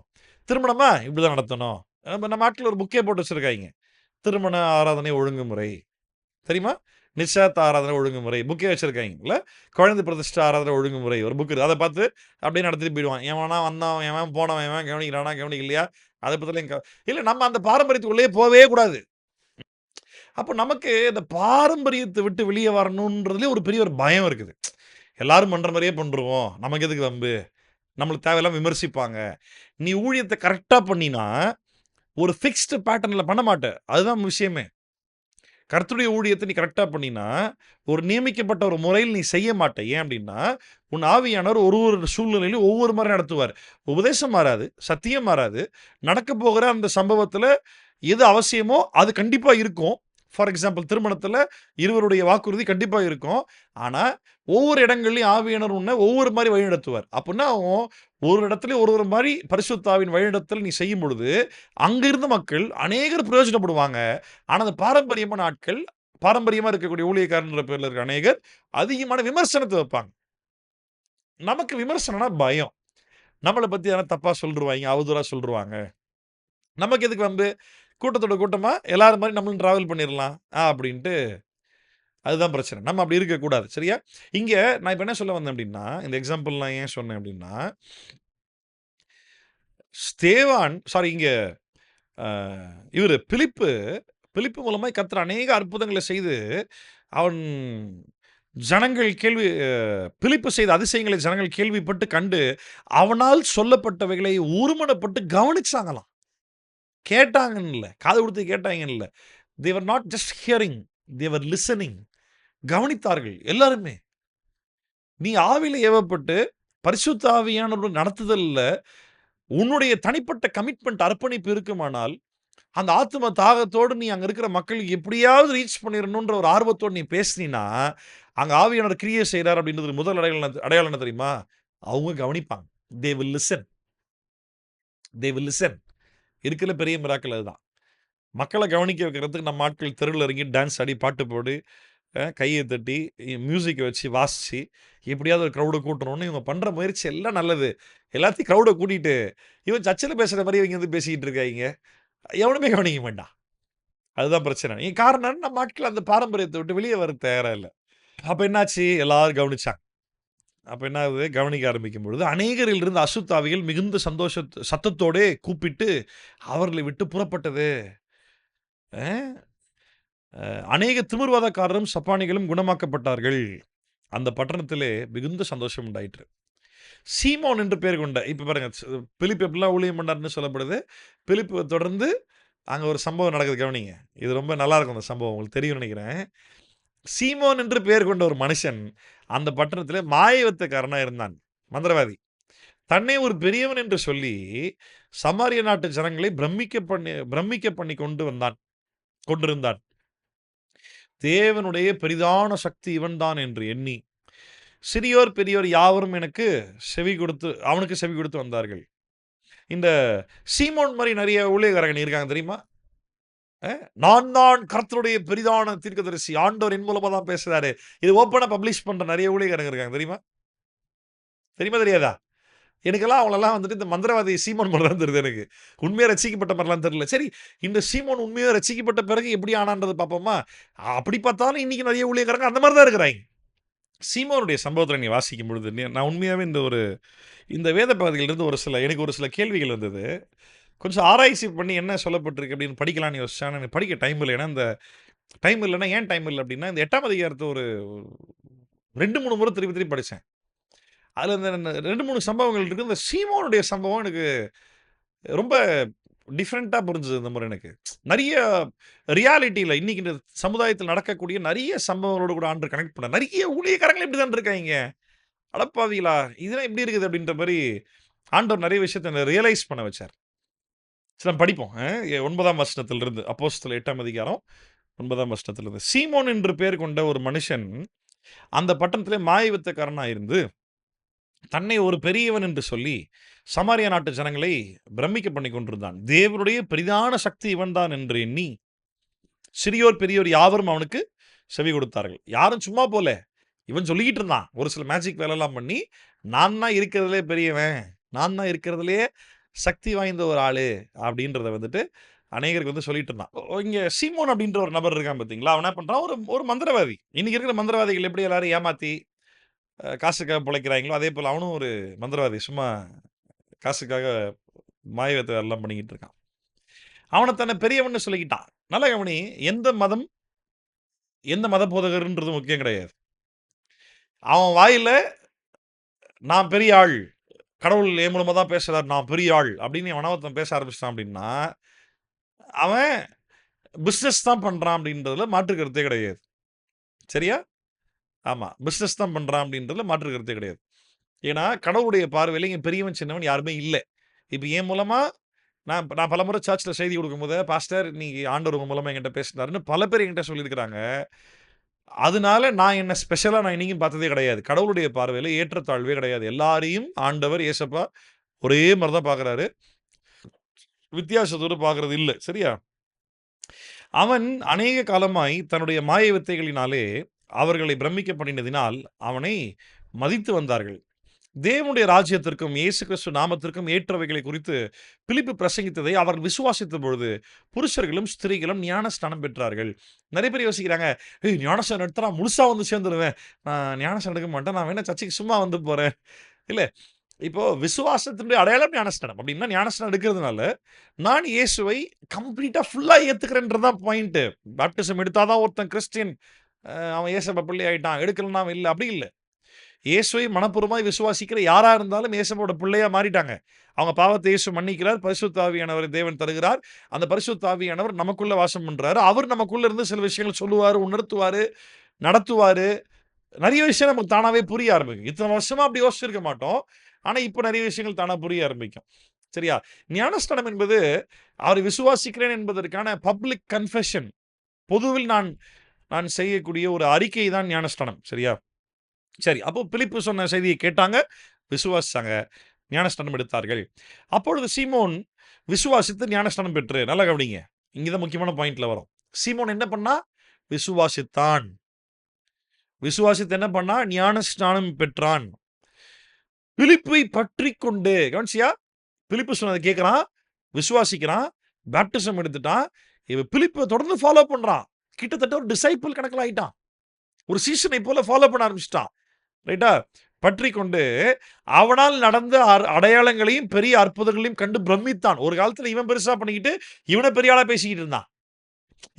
திருமணமா? இப்படிதான் நடத்தணும். நம்ம நாட்டுல ஒரு புக்கே போட்டு வச்சிருக்காய்ங்க. திருமண ஆராதனை ஒழுங்குமுறை. தெரியுமா? நிச்சயதார்த்த ஆராதனை ஒழுங்குமுறை. புக்கே வச்சிருக்காய்ங்கல்ல. குழந்தை பிரதிஷ்டை ஆராதனை ஒழுங்குமுறை. ஒரு புக் இருக்கு. அத பார்த்து அப்படியே நடத்திட்டு போயிடுவான். எவனா வந்தான், எவன் போனவன், எவன் கவனிக்கிறானா, கவனிக்கலையா? அத பத்திலாம் இல்ல நம்ம அந்த பாரம்பரியத்துக்குள்ளேயே போவே கூடாது. அப்ப நமக்கு இந்த பாரம்பரியத்த விட்டு வெளிய வரணுன்றதுலயே ஒரு பெரிய ஒரு பயம் இருக்குது. எல்லாரும் பண்ற மாரியே பண்ருவோம். நமக்கு எதுக்கு வம்பு? நம்மளுக்கு தேவையில்லாம விமர்சிப்பாங்க. நீ ஊழியத்த கரெக்ட்டா பண்ணினா, ஒரு ஃபிக்ஸ்டு பேட்டர்ன்ல பண்ண மாட்ட. அதுதான் விஷயமே. கர்த்தருடைய ஊழியத்த நீ கரெக்ட்டா பண்ணினா, ஒரு நியமிக்கப்பட்ட ஒரு முறையில் நீ செய்ய மாட்ட. ஏன் அப்டின்னா, உன் ஆவியானவர் ஒரு சூழ்நிலையிலும் ஒவ்வொரு மாரி நடத்துவார். உபதேசம் மாறாது, சத்தியம் மாறாது. நடக்கப் போகிற அந்த சம்பவத்துல எது அவசியமோ அது கண்டிப்பா இருக்கும். ஃபார் எக்ஸாம்பிள் திருமணத்துல இருவருடைய வாக்குறுதி கண்டிப்பா இருக்கும். ஆனா, ஒவ்வொரு இடங்கள்லயும் ஆவியானவர் உன்ன ஒவ்வொரு மாரி வழிநடத்துவார். அப்புட்ன்னா, ஒரு இடத்துலயும் ஒரு ஒரு மாரி பரிசுத்த ஆவியின் வழிநடத்தல் நீ செய்யும் பொழுது, அங்க இருந்த மக்கள் அநேகர் பிரயோஜனப்படுவாங்க. ஆனா, அந்த பாரம்பரியமான ஆட்கள், பாரம்பரியமா இருக்கக்கூடிய ஊழியக்காரன்ற பேர்ல இருக்க அநேகர், அதிகமான விமர்சனத்த வைப்பாங்க. நமக்கு விமர்சனம்னா பயம். நம்மள பத்தி யாராவது தப்பா சொல்ருவாய்ங்க, அவதூறா சொல்ருவாங்க. நமக்கு எதுக்கு வம்பு? கூட்டத்தோட கூட்டமா எல்லாரும் மாரி நம்மளும் டிராவல் பண்ணிறலாம். அப்டின்ட்டு அதுதான் பிரச்சனை. நம்ம அப்படி இருக்கக்கூடாது. சரியா? இங்க நான் இப்ப என்ன சொல்ல வந்தேன் அப்படின்னா, இந்த எக்ஸாம்பிள் நான் ஏன் சொன்னேன் அப்படின்னா, ஸ்தேவான் சாரி இங்க அ இவரு பிலிப்பு மூலமாய் கர்த்தர் அநேக அற்புதங்கள செய்து, அவன் ஜனங்கள் பிலிப்பு செய்த அதிசயங்களை ஜனங்கள் கேள்விப்பட்டு கண்டு, அவனால் சொல்லப்பட்டவைகளை ஒருமனப்பட்டு கவனிச்சாங்களாம். கேட்டாங்கன்னு இல்ல. காது குடுத்து கேட்டாங்கன்னு இல்ல. They were not just hearing. They were listening. கவனித்தார்கள் எல்லாருமே. நீ ஆவியில ஏவப்பட்டு, பரிசுத்த ஆவியானவருடைய நடத்துதல்ல உன்னுடைய தனிப்பட்ட கமிட்மெண்ட் அர்ப்பணிப்பு இருக்குமானால், அந்த ஆத்தும தாகத்தோடு நீ அங்க இருக்கிற மக்களுக்கு எப்படியாவது ரீச் பண்ணிறணுன்ற ஒரு ஆர்வத்தோடு நீ பேசினீன்னா, அங்க ஆவியானவர் கிரியை செய்றார் அப்படின்றதுக்கு முதல் அடையாளம் என்ன தெரியுமா? அவங்க கவனிப்பாங்க. They will listen. They will listen. இருக்கிறதுல பெரிய மிராக்கிள் அதுதான். மக்கள கவனிக்க வைக்கிறதுக்கு நம்ம ஆட்கள் தெருவுல இறங்கி டான்ஸ் ஆடி, பாட்டு போடு, கைய தட்டி, மியூசிக்க வச்சு வாசிச்சு, எப்படியாவது ஒரு கிரவுட கூட்டணும்னு இவங்க பண்ற முயற்சி எல்லாம் நல்லது. எல்லாத்தையும் கிரவுட கூட்டிட்டு, இவன் சர்ச்சில பேசுற மாரி இவங்க வந்து பேசிக்கிட்டு இருக்காய்ங்க. எவனுமே கவனிக்க மாட்டான். அதுதான் பிரச்சனை. காரணம் என்ன? நம்ம ஆட்கள் அந்த பாரம்பரியத்த விட்டு வெளிய வர தயாரா இல்ல. அப்ப என்னாச்சு? எல்லாரும் கவனிச்சாங்க. அப்ப என்ன ஆகுது? கவனிக்க ஆரம்பிக்கும் பொழுது, அநேகரில் இருந்த அசுத்த ஆவிகள் மிகுந்த சத்தத்தோடே கூப்பிட்டு, அவர்களை விட்டு புறப்பட்டது. அ அநேக திமிர்வாதக்காரரும், சப்பாணிகளும் குணமாக்கப்பட்டார்கள். அந்த பட்டணத்திலே மிகுந்த சந்தோஷம் உண்டாயிற்று. சீமோன் என்று பெயர் கொண்ட இப்ப பாருங்க பிலிப்பு எப்படிலாம் ஊழியம் பண்ணாருன்னு சொல்லப்படுது. பிலிப்பு தொடர்ந்து அங்க ஒரு சம்பவம் நடக்குது கவனிங்க. இது ரொம்ப நல்லா இருக்கும் அந்த சம்பவம். உங்களுக்கு தெரியும்னு நெனைக்கிறேன். சீமோன் என்று பெயர் கொண்ட ஒரு மனுஷன் அந்த பட்டணத்திலே மாயவித்தக்காரனா இருந்தான். மந்திரவாதி. தன்னை ஒரு பெரியவன் என்று சொல்லி சமாரிய நாட்டு ஜனங்களை பிரமிக்க பண்ணி கொண்டிருந்தான். தேவனுடைய பெரிதான சக்தி இவன்தான் என்று எண்ணி, சிறியோர், பெரியோர் யாவரும் அவனுக்கு செவி கொடுத்து வந்தார்கள். இந்த சீமோன் மாரி நெறைய ஊழியக்காரங்க இருக்காங்க தெரியுமா? நான் தான் கர்த்தருடைய பெரிதான தீர்க்கதரிசி. ஆண்டவர் என் மூலமா தான் பேசுறாரு. இது ஓப்பனா பப்ளிஷ் பண்ற நெறைய ஊழியக்காரங்க இருக்காங்க தெரியுமா? தெரியுமா தெரியாதா? எனக்கெல்லாம் அவங்களெல்லாம் வந்துட்டு இந்த மந்திரவாதி சீமோன் மாரி தான் தெரியுது எனக்கு. உண்மையா ரட்சிக்கப்பட்ட மாரிலாம் தெரியல. சரி, இந்த சீமோன் உண்மையா ரட்சிக்கப்பட்ட பிறகு எப்படி ஆனான்றத பார்ப்போமா? அப்படி பார்த்தாலும் இன்னைக்கு நெறைய ஊழியக்காரங்க அந்த மாரி தான் இருக்கிறாய்ங்க. சீமோனுடைய சம்பவத்தில நீ வாசிக்கும் பொழுது, நான் உண்மையாவே இந்த வேத பகுதியிலிருந்து எனக்கு ஒரு சில கேள்விகள் வந்தது. கொஞ்சம் ஆராய்ச்சி பண்ணி என்ன சொல்லப்பட்டிருக்கு அப்படின்னு படிக்கலான்னு யோசிச்சேன். ஆனா எனக்கு படிக்க டைம் இல்ல. ஏன்னா, இந்த டைம் இல்லன்னா, ஏன் டைம் இல்ல அப்படின்னா, இந்த 8ஆம் அதிகாரத்த ஒரு 2, 3 முறை திருப்பி திருப்பி படிச்சேன். அதுல இந்த 2, 3 சம்பவங்கள் இருக்கு. இந்த சீமோனுடைய சம்பவம் எனக்கு ரொம்ப டிஃபரெண்ட்டா புரிஞ்சது இந்த முறை எனக்கு. நெறைய ரியாலிட்டில இன்னைக்கு இந்த சமுதாயத்தில நடக்கக்கூடிய நெறைய சம்பவங்களோடு கூட ஆண்டவர் கனெக்ட் பண்ணார். நெறைய ஊழியக்காரங்களே இப்படி தான் இருக்காய்ங்க. அடப்பாவிகளா! இதெல்லாம் எப்படி இருக்குது அப்படின்ற மாரி ஆண்டவர் நெறைய விஷயத்த என்ன ரியலைஸ் பண்ண வச்சார். சரி நம்ம படிப்போம். 9ஆம் வசனத்திலிருந்து அப்போஸ்தலர் 8ஆம் அதிகாரம் 9ஆம் வசனத்திலிருந்து. சீமோன் என்று பெயர் கொண்ட ஒரு மனுஷன் அந்த பட்டணத்திலே மாய வித்தக்காரனா இருந்து, தன்னை ஒரு பெரியவன் என்று சொல்லி, சமாரியா நாட்டு ஜனங்களை பிரமிக்க பண்ணிக் கொண்டிருந்தான். தேவனுடைய பெரிதான சக்தி இவன்தான் என்று எண்ணி, சிறியோர், பெரியோர் யாவரும் அவனுக்கு செவி கொடுத்தார்கள். யாரும் சும்மா போல. இவன் சொல்லிக்கிட்டு இருந்தான். ஒரு சில மேஜிக் வேலைலாம் பண்ணி, நான் தான் இருக்கிறதிலே பெரியவன். நான் தான் இருக்கிறதிலேயே சக்தி வாய்ந்த ஒரு ஆளு. அப்படின்றத வந்துட்டு அநேகருக்கு வந்து சொல்லிட்டு இருந்தான். இங்க சீமோன் அப்படின்ற ஒரு நபர் இருக்கான் பார்த்தீங்களா? அவன் என்ன பண்றான்? ஒரு ஒரு மந்திரவாதி. இன்னைக்கு இருக்கிற மந்திரவாதிகள் எப்படி எல்லாரும் ஏமாத்தி, காசுக்காக பொழைக்கிறாய்ங்களோ, அதே போல அவனும் ஒரு மந்திரவாதி. சும்மா காசுக்காக மாயவித்தை எல்லாம் பண்ணிக்கிட்டு இருக்கான். அவன தன்னை பெரியவன்னு சொல்லிக்கிட்டான். நல்லா கவனி. எந்த மதம், எந்த மத போதகர்ன்றது முக்கியம் கிடையாது. அவன் வாயில நான் பெரிய ஆள். கடவுள் என் மூலமா தான் பேசுறார். நான் பெரிய ஆள் அப்படின்னு எவனா ஒருத்தன் பேச ஆரம்பிச்சுட்டான் அப்படின்னா, அவன் பிசினஸ் தான் பண்றான் அப்படின்றதுல மாற்று கருத்தே கிடையாது. சரியா? ஆமா. பிசினஸ் தான் பண்றான் அப்படின்றதுல மாற்று கருத்தே கிடையாது. ஏன்னா, கடவுளுடைய பார்வையில இங்க பெரியவன், சின்னவன் யாருமே இல்ல. இப்ப என் மூலமா நான் பலமுறை சர்ச்ல செய்தி குடுக்கும்போது, "பாஸ்டர் இன்னைக்கு ஆண்டவர் உங்க மூலமா என்கிட்ட பேசினாருன்னு" பல பேர் என்கிட்ட சொல்லியிருக்கிறாங்க. அதனால நான் என்ன ஸ்பெஷலா நான் என்னைக்கும் பார்த்ததே கிடையாது. கடவுளுடைய பார்வையில ஏற்றத்தாழ்வே கிடையாது. எல்லாரையும் ஆண்டவர் இயேசப்பா ஒரே மாரி தான் பார்க்குறாரு. வித்தியாசத்தோடு பார்க்குறது இல்ல. சரியா? அவன் அநேக காலமாய் தன்னுடைய மாய வித்தைகளினாலே அவர்களை பிரமிக்க பண்ணினதினால் அவனை மதித்து வந்தார்கள். தேவனுடைய ராஜ்யத்திற்கும் இயேசு கிறிஸ்து நாமத்திற்கும் ஏற்றவைகளை குறித்து பிலிப்பு பிரசங்கித்ததை அவர்கள் விசுவாசித்த பொழுது புருஷர்களும் ஸ்திரீகளும் ஞானஸ்நானம் பெற்றார்கள். நிறைய பேர் யோசிக்கிறாங்க, ஏய் ஞானஸ்நானம் எடுத்தா நான் முழுசா வந்து சேர்ந்துருவேன். நான் ஞானஸ்நானம் எடுக்க மாட்டேன். நான் வேணா சர்ச்சுக்கு சும்மா வந்து போறேன். இல்ல, இப்போ விசுவாசத்தினுடைய அடையாளம் ஞானஸ்நானம். அப்படின்னா ஞானஸ்நானம் எடுக்கிறதுனால, நான் இயேசுவை கம்ப்ளீட்டா ஃபுல்லா ஏத்துக்கிறேன்றது தான் பாயிண்ட்டு. பாப்டிசம் எடுத்தா தான் ஒருத்தன் கிறிஸ்டியன். அவன் ஏசப்பா பிள்ளை ஆயிட்டான். எடுக்கலன்னா அவன் இல்ல. அப்படி இல்ல. இயேசுவை மனப்பூர்வமாய் விசுவாசிக்கிற யாரா இருந்தாலும் இயேசுவோட பிள்ளையா மாறிட்டாங்க. அவங்க பாவத்தை இயேசு மன்னிக்கிறார். பரிசுத்த ஆவியானவரை தேவன் தருகிறார். அந்த பரிசுத்த ஆவியானவர் நமக்குள்ள வாசம் பண்றாரு. அவர் நமக்குள்ள இருந்து சில விஷயங்கள் சொல்லுவாரு, உணர்த்துவாரு, நடத்துவாரு. நெறைய விஷயம் நமக்கு தானாவே புரிய ஆரம்பிக்கும். இத்தன வருஷமா அப்படி யோசிச்சிருக்க மாட்டோம். ஆனா, இப்ப நெறைய விஷயங்கள் தானா புரிய ஆரம்பிக்கும். சரியா? ஞானஸ்நானம் என்பது அவரை விசுவாசிக்கிறேன் என்பதற்கான பப்ளிக் கன்ஃபெஷன். பொதுவில் நான் நான் செய்யக்கூடிய ஒரு அறிக்கை தான் ஞானஸ்நானம். சரியா? சரி. அப்போ பிலிப்பு சொன்ன செய்தியை கேட்டாங்க, விசுவாசிச்சாங்க, ஞானஸ்நானம் எடுத்தார்கள். அப்பொழுது சீமோன் விசுவாசித்து ஞானஸ்நானம் பெற்று, நல்லா கவனிங்க. இங்க தான் முக்கியமான பாயிண்ட்ல வரும். சீமோன் என்ன பண்ணா? விசுவாசித்தான். விசுவாசித்து என்ன பண்ணா? ஞானஸ்நானம் பெற்றான். பிலிப்பை பற்றிக்கொண்டு, கவனிச்சியா? பிலிப்பு சொன்னத கேட்கிறான், விசுவாசிக்கிறான், பாப்டிசம் எடுத்துட்டான். இவன் பிலிப்ப தொடர்ந்து ஃபாலோ பண்றான். கிட்டத்தட்ட ஒரு டிசைபிள் கணக்குல ஆயிட்டான். ஒரு சீஷனை போல ஃபாலோ பண்ண ஆரம்பிச்சுட்டான். ரைட்டா? பற்றிக்கொண்டு அவனால் நடந்த அடையாளங்களையும் பெரிய அற்புதங்களையும் கண்டு பிரமித்தான். ஒரு காலத்துல இவன் பெருசா பண்ணிக்கிட்டு இவனை பெரிய ஆளா பேசிக்கிட்டு இருந்தான்.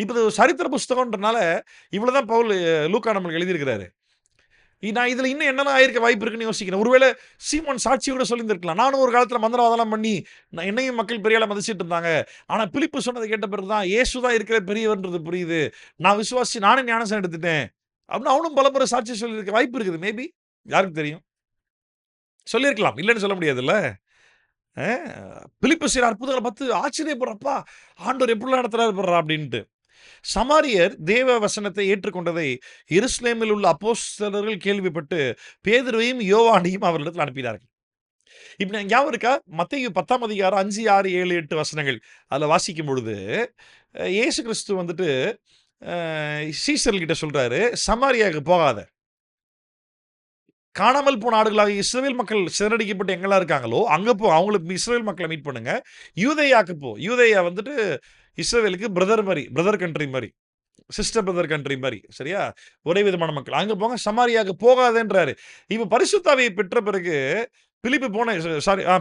இப்ப இது ஒரு சரித்திர புஸ்தகம்ன்றனால இவ்வளவுதான் பவுல் லூக்கா நம்மளுக்கு எழுதியிருக்கிறாரு. நான் இதுல இன்னும் என்னெல்லாம் ஆயிருக்க வாய்ப்பு இருக்குன்னு யோசிக்கிறேன். ஒருவேளை சீமோன் சாட்சியோட சொல்லியிருந்திருக்கலாம். நானும் ஒரு காலத்துல மந்திரவாதம்லாம் பண்ணி என்னையும் மக்கள் பெரிய ஆளா மதிச்சிட்டு இருந்தாங்க. ஆனா பிலிப்பு சொன்னதை கேட்ட பிறகு தான் இயேசு தான் இருக்கிற பெரியவர்ன்றது புரியுது. நான் விசுவாசிச்சு நானே ஞானஸ்நானம் எடுத்துட்டேன். அப்படின்னு அவனும் பலமுறை சாட்சி சொல்லியிருக்க வாய்ப்பு இருக்குது. மேபி யாருக்கு தெரியும்? சொல்லியிருக்கலாம். இல்லன்னு சொல்ல முடியாதுல்ல. அ பிலிப்பு செய்ற அற்புதங்கள பார்த்து ஆச்சரியப்படுறப்பா! ஆண்டவர் எப்படிலாம் நடத்துறாரு பார்றா அப்படின்ட்டு. சமாரியர் தேவ வசனத்தை ஏற்றுக்கொண்டதை எருசலேமில் உள்ள அப்போஸ்தலர்கள் கேள்விப்பட்டு பேதுருவையும், யோவானையும் அவர்களிடத்தில் அனுப்பினார்கள். இப்ப ஞாபகம் இருக்கா? மத்தேயு 10ஆம் அதிகாரம் 5, 6, 7, 8 வசனங்கள். அதுல வாசிக்கும் பொழுது, இயேசு கிறிஸ்து வந்துட்டு சீஷர்கள்கிட்ட சொல்றாரு, "சமாரியாவுக்கு போகாத. காணாமல் போன ஆடுகளாகிய இஸ்ரவேல் மக்கள் சிதறடிக்கப்பட்டு எங்கெல்லாம் இருக்காங்களோ, அங்க போ. அவங்களுக்கு இஸ்ரவேல் மக்கள மீட் பண்ணுங்க. யூதேயாக்கு போ." யூதேயா வந்துட்டு இஸ்ரவேலுக்கு பிரதர் மாரி, பிரதர் கன்ட்ரி மாரி. சிஸ்டர் பிரதர் கன்ட்ரி மாரி. சரியா? ஒரே விதமான மக்கள். அங்க போங்க, சமாரியாவுக்கு போகாதேன்றாரு. இப்ப பரிசுத்த ஆவியை பெற்ற பிறகு பிலிப்பு போன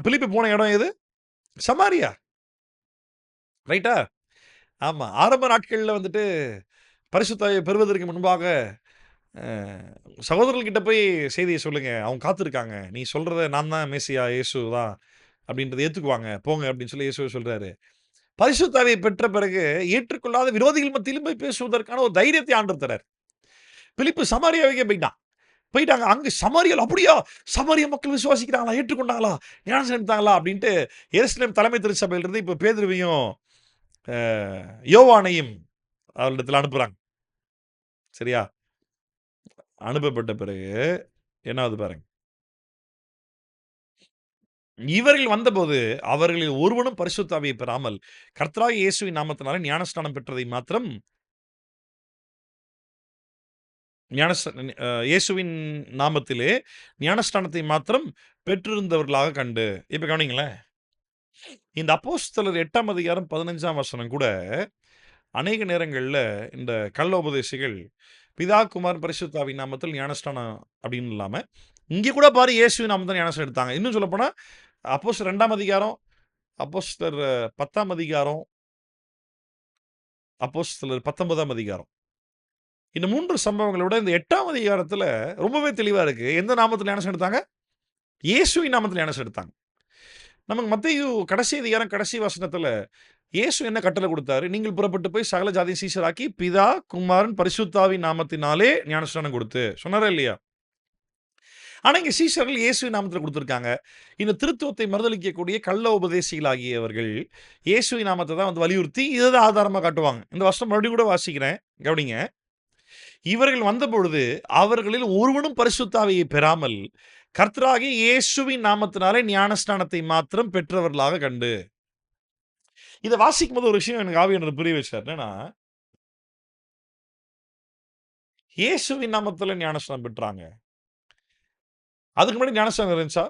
பிலிப்பு போன இடம் எது? சமாரியா. ரைட்டா? ஆமா. ஆரம்ப நாட்கள்ல வந்துட்டு பரிசுத்த ஆவியை பெறுவதற்கு முன்பாக அ சகோதரர்கள்கிட்ட போய் செய்திய சொல்லுங்க. அவங்க காத்திருக்காங்க. நீ சொல்றத நான் தான் மெசியா, இயேசு தான் அப்படின்றத ஏத்துக்குவாங்க. போங்க அப்படின்னு சொல்லி இயேசு சொல்றாரு. பரிசுத்த ஆவியை பெற்ற பிறகு ஏற்றுக்கொள்ளாத விரோதிகள் மத்தியிலும் போய் பேசுவதற்கான ஒரு தைரியத்தை ஆண்டவர் தரார். பிலிப்பு சமாரியாவுக்கே போய்ட்டான். போயிட்டாங்க. அங்க சமாரியால அப்படியா? சமாரியா மக்கள் விசுவாசிக்கிறாங்களா? ஏற்றுக்கொண்டாங்களா? ஞானஸ்நானம் எடுத்தாங்களா? அப்படின்ட்டு எருசலேம் தலைமை திருச்சபையிலிருந்து இப்ப பேதுருவையும், அ யோவானையும் அவரிடத்துல அனுப்புறாங்க. சரியா? அனுப்பப்பட்ட பிறகு என்ன ஆகுது பாருங்க. இவர்கள் வந்தபோது அவர்களில் ஒருவனும் பரிசுத்த ஆவியை பெறாமல் கர்த்தராகிய இயேசுவின் நாமத்தினாலே ஞானஸ்நானம் பெற்றதை மாத்திரம் இயேசுவின் நாமத்திலே ஞானஸ்நானத்தை மாத்திரம் பெற்றிருந்தவர்களாக கண்டு. இப்ப கவனிங்களேன். இந்த அப்போஸ்தலர் 8ஆம் அதிகாரம் 15ஆம் வசனம் கூட அநேக நேரங்கள்ல இந்த கள்ள உபதேசிகள் பிதா, குமாரன், பரிசுத்த ஆவியின் நாமத்தில் ஞானஸ்நானம் அப்படின்னு இல்லாம, இங்க கூட பாரு இயேசுவின் நாமத்தில் ஞானஸ்நானம் எடுத்தாங்க. இன்னும் சொல்லப்போனா அப்போஸ்தலர் 2ஆம் அதிகாரம், அப்போஸ்தலர் 10ஆம் அதிகாரம், அப்போஸ்தலர் 19ஆம் அதிகாரம். இந்த 3 சம்பவங்கள விட இந்த 8ஆம் அதிகாரத்துல ரொம்பவே தெளிவா இருக்கு. எந்த நாமத்துல ஞானஸ்நானம் எடுத்தாங்க? இயேசுவின் நாமத்துல ஞானஸ்நானம் எடுத்தாங்க. நமக்கு மத்தேயு கடைசி அதிகாரம், கடைசி வசனத்துல இயேசு என்ன கட்டளை குடுத்தாரு? நீங்கள் புறப்பட்டு போய் சகல ஜாதியும் சீஷராக்கி, பிதா, குமாரன், பரிசுத்த ஆவியின் நாமத்தினாலே ஞானஸ்நானம் குடுத்து. சொன்னாரா இல்லையா? ஆனா, இங்க சீஷர்கள் இயேசுவின் நாமத்துல குடுத்திருக்காங்க. இந்த திருத்துவத்தை மறுதலிக்கக்கூடிய கள்ள உபதேசிகளாகியவர்கள், இயேசுவின் நாமத்த தான் வந்து வலியுறுத்தி, இத தான் ஆதாரமா காட்டுவாங்க. இந்த வசனம் மறுபடியும் கூட வாசிக்கிறேன். கவனிங்க. இவர்கள் வந்தபொழுது, அவர்களில் ஒருவனும் பரிசுத்த ஆவியை பெறாமல், கர்த்தராகிய இயேசுவின் நாமத்தினாலே ஞானஸ்நானத்தை மாத்திரம் பெற்றவர்களாக கண்டு. இத வாசிக்கும்போது ஒரு விஷயம் எனக்கு ஆவியானவர் புரிய வச்சாரு. என்னன்னா, இயேசுவின் நாமத்தில ஞானஸ்நானம் பெற்றாங்க. அதுக்கு முன்னாடி ஞானஸ்நானம் இருந்துச்சா?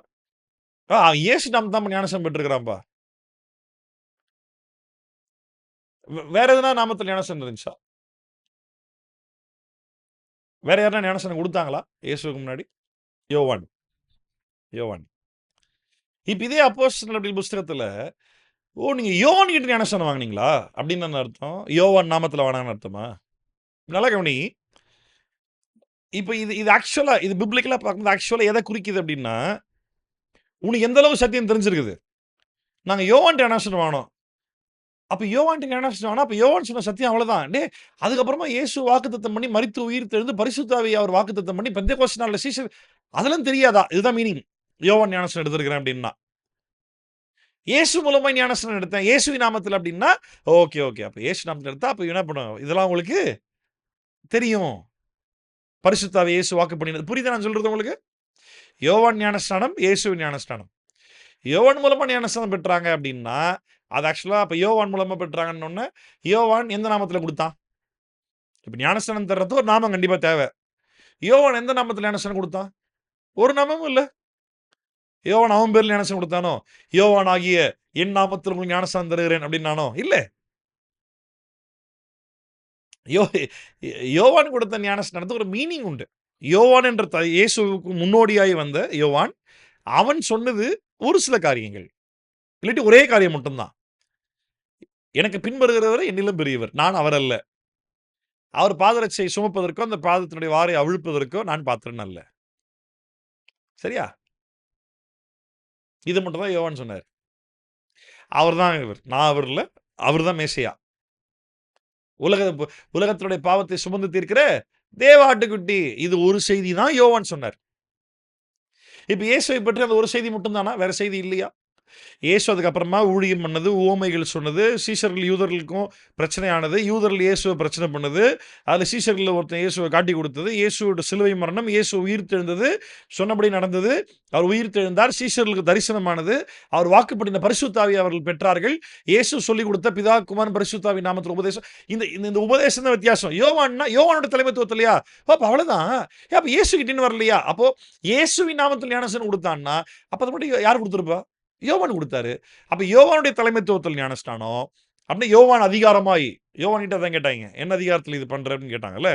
இயேசு நாமத்துல தான் ஞானஸ்நானம் பெற்றிருக்கிறான்ப்பா. வேற எதுனா நாமத்துல ஞானஸ்நானம் இருந்துச்சா? வேற யாருனா ஞானஸ்நானம் குடுத்தாங்களா? இயேசுவுக்கு முன்னாடி? யோவான். யோவான். இப்ப இதே அப்போஸ்தலர்கள் புஸ்தகத்துல, நீங்க யோவான் கிட்ட ஞானஸ்நானம் வாங்குனீங்களா? அப்படின்னு என்ன அர்த்தம்? யோவான் நாமத்துல வாங்குனாங்கன்னு அர்த்தமா? நல்லா கவனி. இப்ப இது இது ஆக்சுவலா இது பிப்ளிக்கலா பார்க்கும்போது ஆக்சுவலா எத குறிக்குது அப்படின்னா, உனக்கு எந்த அளவு சத்தியம் தெரிஞ்சிருக்குது. நாங்க யோவான்ட்ட ஞானஸ்நானம் வாங்குனோம். அப்ப யோவான்ட்ட ஞானஸ்நானம் வாங்குனா, அப்ப யோவான் சொன்ன சத்தியம் அவ்வளவுதான். அதுக்கப்புறமா இயேசு வாக்குத்தத்தம் பண்ணி மரித்து உயிர்த்தெழுந்து பரிசுத்த ஆவிய அவர் வாக்குத்தத்தம் பண்ணி பெந்தெகோஸ்து நாள்ல அதெல்லாம் தெரியாதா? இதுதான் மீனிங். யோவான் ஞானஸ்நானம் எடுத்திருக்கிறேன் அப்படின்னா. இயேசு மூலமா ஞானஸ்நானம் எடுத்தேன். இயேசுவின் நாமத்துல அப்படின்னா, ஓகே, ஓகே. அப்ப இயேசு நாமத்துல எடுத்தா, அப்ப என்ன பண்ணும்? இதெல்லாம் உங்களுக்கு தெரியும். பரிசுத்த ஆவி இயேசு வாக்கு பண்ணினது. புரியுதா நான் சொல்றது உங்களுக்கு? யோவான் ஞானஸ்நானம், இயேசுவின் ஞானஸ்நானம். யோவான் மூலமா ஞானஸ்நானம் பெற்றாங்க அப்படின்னா, அது ஆக்சுவலா அப்ப யோவான் மூலமா பெற்றாங்கன்னொன்னே, யோவான் எந்த நாமத்துல குடுத்தான்? இப்ப ஞானஸ்நானம் தர்றதுக்கு ஒரு நாமம் கண்டிப்பா தேவ. யோவான் எந்த நாமத்துல ஞானஸ்நானம் குடுத்தான்? ஒரு நாமமும் இல்ல. யோவான் அவன் பேர்ல ஞானஸ்நானம் குடுத்தானோ? யோவான் ஆகிய என் நாமத்தில் உங்களுக்கு ஞானஸ்நானம் தருகிறேன் அப்படின்னானோ? இல்ல. யோ யோவான் கொடுத்த ஞானஸ்நானத்துக்கு ஒரு மீனிங் உண்டு. யோவான் என்ற இயேசுவுக்கு முன்னோடியாய் வந்த யோவான், அவன் சொன்னது ஒரு சில காரியங்கள். இல்லாட்டி ஒரே காரியம் மட்டும் தான். எனக்கு பின்வருகிறவர் என்னிலும் பெரியவர். நான் அவர் அல்ல. அவர் பாதரட்சை சுமப்பதற்கோ, அந்த பாதத்தினுடைய வாரை அவிழ்ப்பதற்கோ நான் பாத்திரன் அல்ல. சரியா? இது மட்டும் தான் யோவான் சொன்னாரு. அவர் தான் இவர். நான் அவர் இல்ல. அவர் தான் மேசியா. உலக உலகத்தினுடைய பாவத்தை சுமந்து தீர்க்கிற தேவ ஆட்டுக்குட்டி. இது ஒரு செய்தி தான் யோவான் சொன்னார். இப்ப இயேசுவை பற்றி அந்த ஒரு செய்தி மட்டும் தானா? வேற செய்தி இல்லையா? இயேசு அதுக்கப்புறமா ஊழியம் பண்ணது, உவமைகள் சொன்னது, சீஷர்கள் யூதர்களுக்கும் பிரச்சனையானது, யூதர்கள் இயேசுவ பிரச்சனை பண்ணது, அதுல சீஷர்கள்ல ஒருத்தன் இயேசுவ காட்டிக் குடுத்தது, இயேசுவோட சிலுவை மரணம், இயேசு உயிர்த்தெழுந்தது, சொன்னபடி நடந்தது. அவர் உயிர்த்தெழுந்தார், சீஷர்களுக்கு தரிசனமானது, அவர் வாக்குப்படின பரிசுத்த ஆவியை அவர்கள் பெற்றார்கள். இயேசு சொல்லிக் கொடுத்த பிதா, குமாரன், பரிசுத்த ஆவி நாமத்தில் உபதேசம். இந்த இந்த இந்த உபதேசம் தான் வித்தியாசம். யோவான்னா யோவானோட தலைமைத்துவம் இல்லையா? அப்ப அவ்வளவுதான். அப்ப இயேசு கிட்டன்னு வரலையா? அப்போ இயேசுவின் நாமத்தில் ஞானஸ்நானம் குடுத்தான்னா, அப்ப அது மட்டும் யார் குடுத்திருப்பா? யோவான் குடுத்தாரு. அப்ப யோவானுடைய தலைமைத்துவத்தில் ஞானஸ்நானம். அப்படின்னா யோவான் அதிகாரமாய் யோவான்கிட்ட அதான் கேட்டாய்ங்க. என்ன அதிகாரத்துல இது பண்றன்னு கேட்டாங்கல்ல.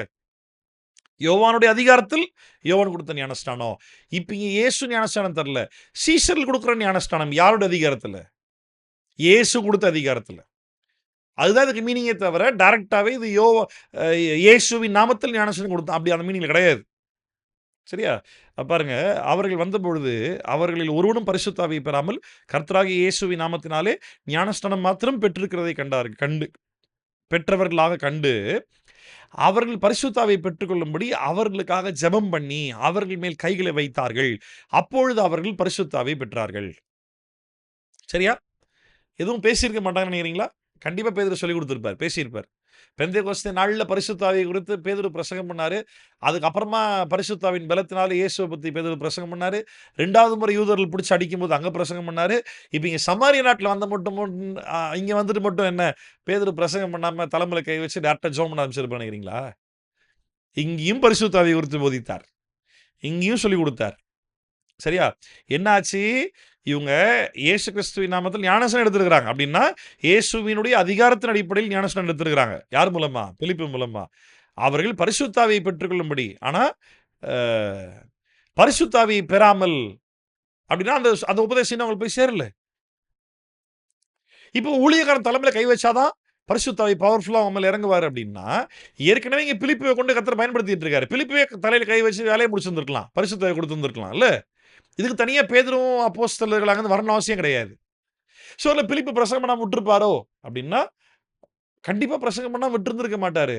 யோவானுடைய அதிகாரத்தில் யோவான் குடுத்த ஞானஸ்நானம். இப்ப இங்க இயேசு ஞானஸ்நானம் தரல. சீஷர்கள் குடுக்குற ஞானஸ்நானம் யாருடைய அதிகாரத்துல? இயேசு குடுத்த அதிகாரத்துல. அதுதான் இதுக்கு மீனிங்கே தவிர, டைரக்ட்டாவே இது இயேசுவின் நாமத்தில் ஞானஸ்நானம் குடுத்தான். அப்படி அந்த மீனிங்ல கிடையாது. சரியா? பாருங்க, அவர்கள் வந்தபொழுது, அவர்களில் ஒருவனும் பரிசுத்த ஆவியை பெறாமல், கர்த்தராகிய இயேசுவின் நாமத்தினாலே ஞானஸ்நானம் மாத்திரம் பெற்றிருக்கிறதை பெற்றவர்களாக கண்டு, அவர்கள் பரிசுத்த ஆவியை பெற்றுக்கொள்ளும்படி அவர்களுக்காக ஜெபம் பண்ணி, அவர்கள் மேல் கைகளை வைத்தார்கள். அப்பொழுது அவர்கள் பரிசுத்த ஆவியை பெற்றார்கள். சரியா? எதுவும் பேசியிருக்க மாட்டாங்கன்னு நினைக்கிறீங்களா? கண்டிப்பா பேதுரு சொல்லிக் குடுத்திருப்பார். பேசியிருப்பார். பெந்தெகோஸ்தே நாள்ல பரிசுத்த ஆவியை குறித்து பேதுரு பிரசங்கம் பண்ணாரு. அதுக்கப்புறமா பரிசுத்த ஆவியின் பலத்தினால இயேசுவ பத்தி பேதுரு பிரசங்கம் பண்ணாரு. 2வது முறை யூதர்கள் பிடிச்சு அடிக்கும்போது அங்க பிரசங்கம் பண்ணாரு. இப்ப இங்க சமாரியா நாட்டுல வந்த மட்டும் இங்க வந்துட்டு மட்டும் என்ன பேதுரு பிரசங்கம் பண்ணாம தலைமையில கை வச்சு டைரக்ட்டா ஜெபம் பண்ண ஆரம்பிச்சிருப்பான்னு நினைக்கிறீங்களா? இங்கேயும் பரிசுத்த ஆவியை குறித்து போதித்தார். இங்கேயும் சொல்லிக் குடுத்தார். சரியா? என்ன ஆச்சு? இவங்க இயேசு கிறிஸ்துவின் நாமத்தில் ஞானஸ்நானம் எடுத்திருக்கிறாங்க. அப்படின்னா, இயேசுவினுடைய அதிகாரத்தின் அடிப்படையில் ஞானஸ்நானம் எடுத்திருக்கிறாங்க. யார் மூலமா? பிலிப்பு மூலமா. அவர்கள் பரிசுத்த ஆவியை பெற்றுக்கொள்ளும்படி. ஆனா, அ பரிசுத்த ஆவியை பெறாமல் அப்படின்னா, அந்த அந்த உபதேசம் இன்னும் அவங்களுக்கு போய் சேரல. இப்போ ஊழியக்காரன் தலைமையில கை வச்சா தான் பரிசுத்த ஆவி பவர்ஃபுல்லா அவன் மேல இறங்குவாரு அப்படின்னா, ஏற்கனவே இங்க பிலிப்புவ கொண்டு கர்த்தர் பயன்படுத்திட்டு இருக்காரு. பிலிப்புவே தலையில கை வச்சு வேலைய முடிச்சிருந்திருக்கலாம். பரிசுத்த ஆவி குடுத்திருந்திருக்கலாம்ல. இதுக்கு தனியா பேதுருவும் அப்போஸ்தலர்கள் அங்க வரணும்னு அவசியம் கிடையாது. சோ, இல்ல பிலிப்பு பிரசங்கம் பண்ணாம விட்டுருப்பாரோ? அப்படின்னா, கண்டிப்பா பிரசங்கம் பண்ணாம விட்டிருந்திருக்க மாட்டாரு.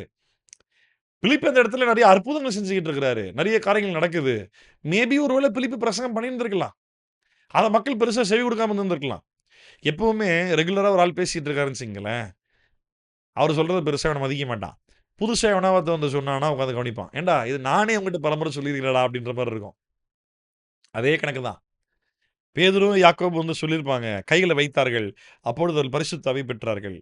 பிலிப்பு அந்த இடத்துல நெறைய அற்புதங்கள் செஞ்சுகிட்டு இருக்கிறாரு. நெறைய காரியங்கள் நடக்குது. மேபி ஒருவேளை பிலிப்பு பிரசங்கம் பண்ணியிருந்திருக்கலாம். அத மக்கள் பெருசா செவி குடுக்காம இருந்திருக்கலாம். எப்பவுமே ரெகுலரா ஒரு ஆள் பேசிட்டு இருக்காருன்னு வச்சுக்கங்களேன், அவரு சொல்றத பெருசா எவனும் மதிக்க மாட்டான். புதுசா எவனாவது வந்து சொன்னான்னா உட்கார்ந்து கவனிப்பான். "ஏன்டா இது நானே உன்கிட்ட பலமுறை சொல்லியிருக்கிறேன்டா" அப்படின்ற மாரி இருக்கும். அதே கணக்கு தான். பேதுருவும், யாக்கோபும் வந்து சொல்லியிருப்பாங்க. கைகளை வைத்தார்கள். அப்பொழுது அவர்கள் பரிசுத்த ஆவி பெற்றார்கள்.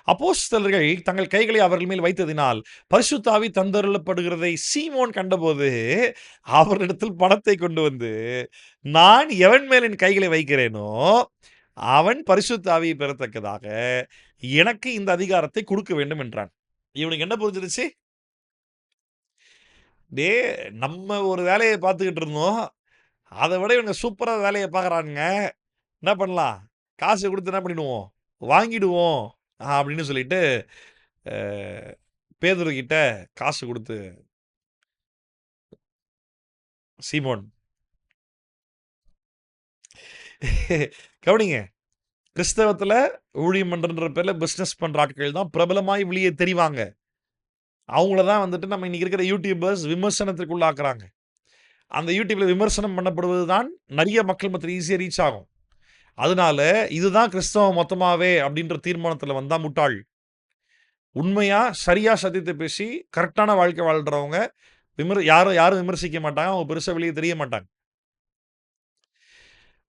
அப்போஸ்தலர்கள் தங்கள் கைகளை அவர்கள் மேல் வைத்ததினால், பரிசுத்த ஆவி தந்தருளப்படுகிறதை சீமோன் கண்டபோது, அவரிடத்தில் பணத்தை கொண்டு வந்து, நான் எவன் மேல் என் கைகளை வைக்கிறேனோ, அவன் பரிசுத்த ஆவியை பெறத்தக்கதாக, எனக்கு இந்த அதிகாரத்தை கொடுக்க வேண்டும் என்றான். இவனுக்கு என்ன புரிஞ்சிருச்சு? டேய், நம்ம ஒரு வேலைய பார்த்துக்கிட்டு இருந்தோம். அத விட இவனுங்க சூப்பரா வேலைய பார்க்குறானுங்க. என்ன பண்ணலாம்? காசு குடுத்து என்ன பண்ணிடுவோம்? வாங்கிடுவோம். அப்படின்னு சொல்லிட்டு, அ பேதுரு கிட்ட காசு குடுத்து, சீமோன் கவனிங்க. கிறிஸ்தவத்துல ஊழியம் பண்றன்ற பேர்ல பிசினஸ் பண்ற ஆட்கள் தான் பிரபலமாய் வெளிய தெரிவாங்க. அவங்கள தான் வந்துட்டு நம்ம இன்னைக்கு இருக்கிற யூடியூபர்ஸ் விமர்சனத்திற்கு உள்ளாக்குறாங்க. அந்த யூடியூப்ல விமர்சனம் பண்ணப்படுவது தான் நெறைய மக்கள் மத்தியில ஈஸியா ரீச் ஆகும். அதனால இதுதான் கிறிஸ்தவம் மொத்தமாவே அப்படின்ற தீர்மானத்துல வந்தா முட்டாள். உண்மையா, சரியா சத்தியத்த பேசி கரெக்ட்டான வாழ்க்கை வாழ்றவங்க யாரும் யாரும் விமர்சிக்க மாட்டாங்க. அவங்க பெருசா வெளிய தெரிய மாட்டாங்க.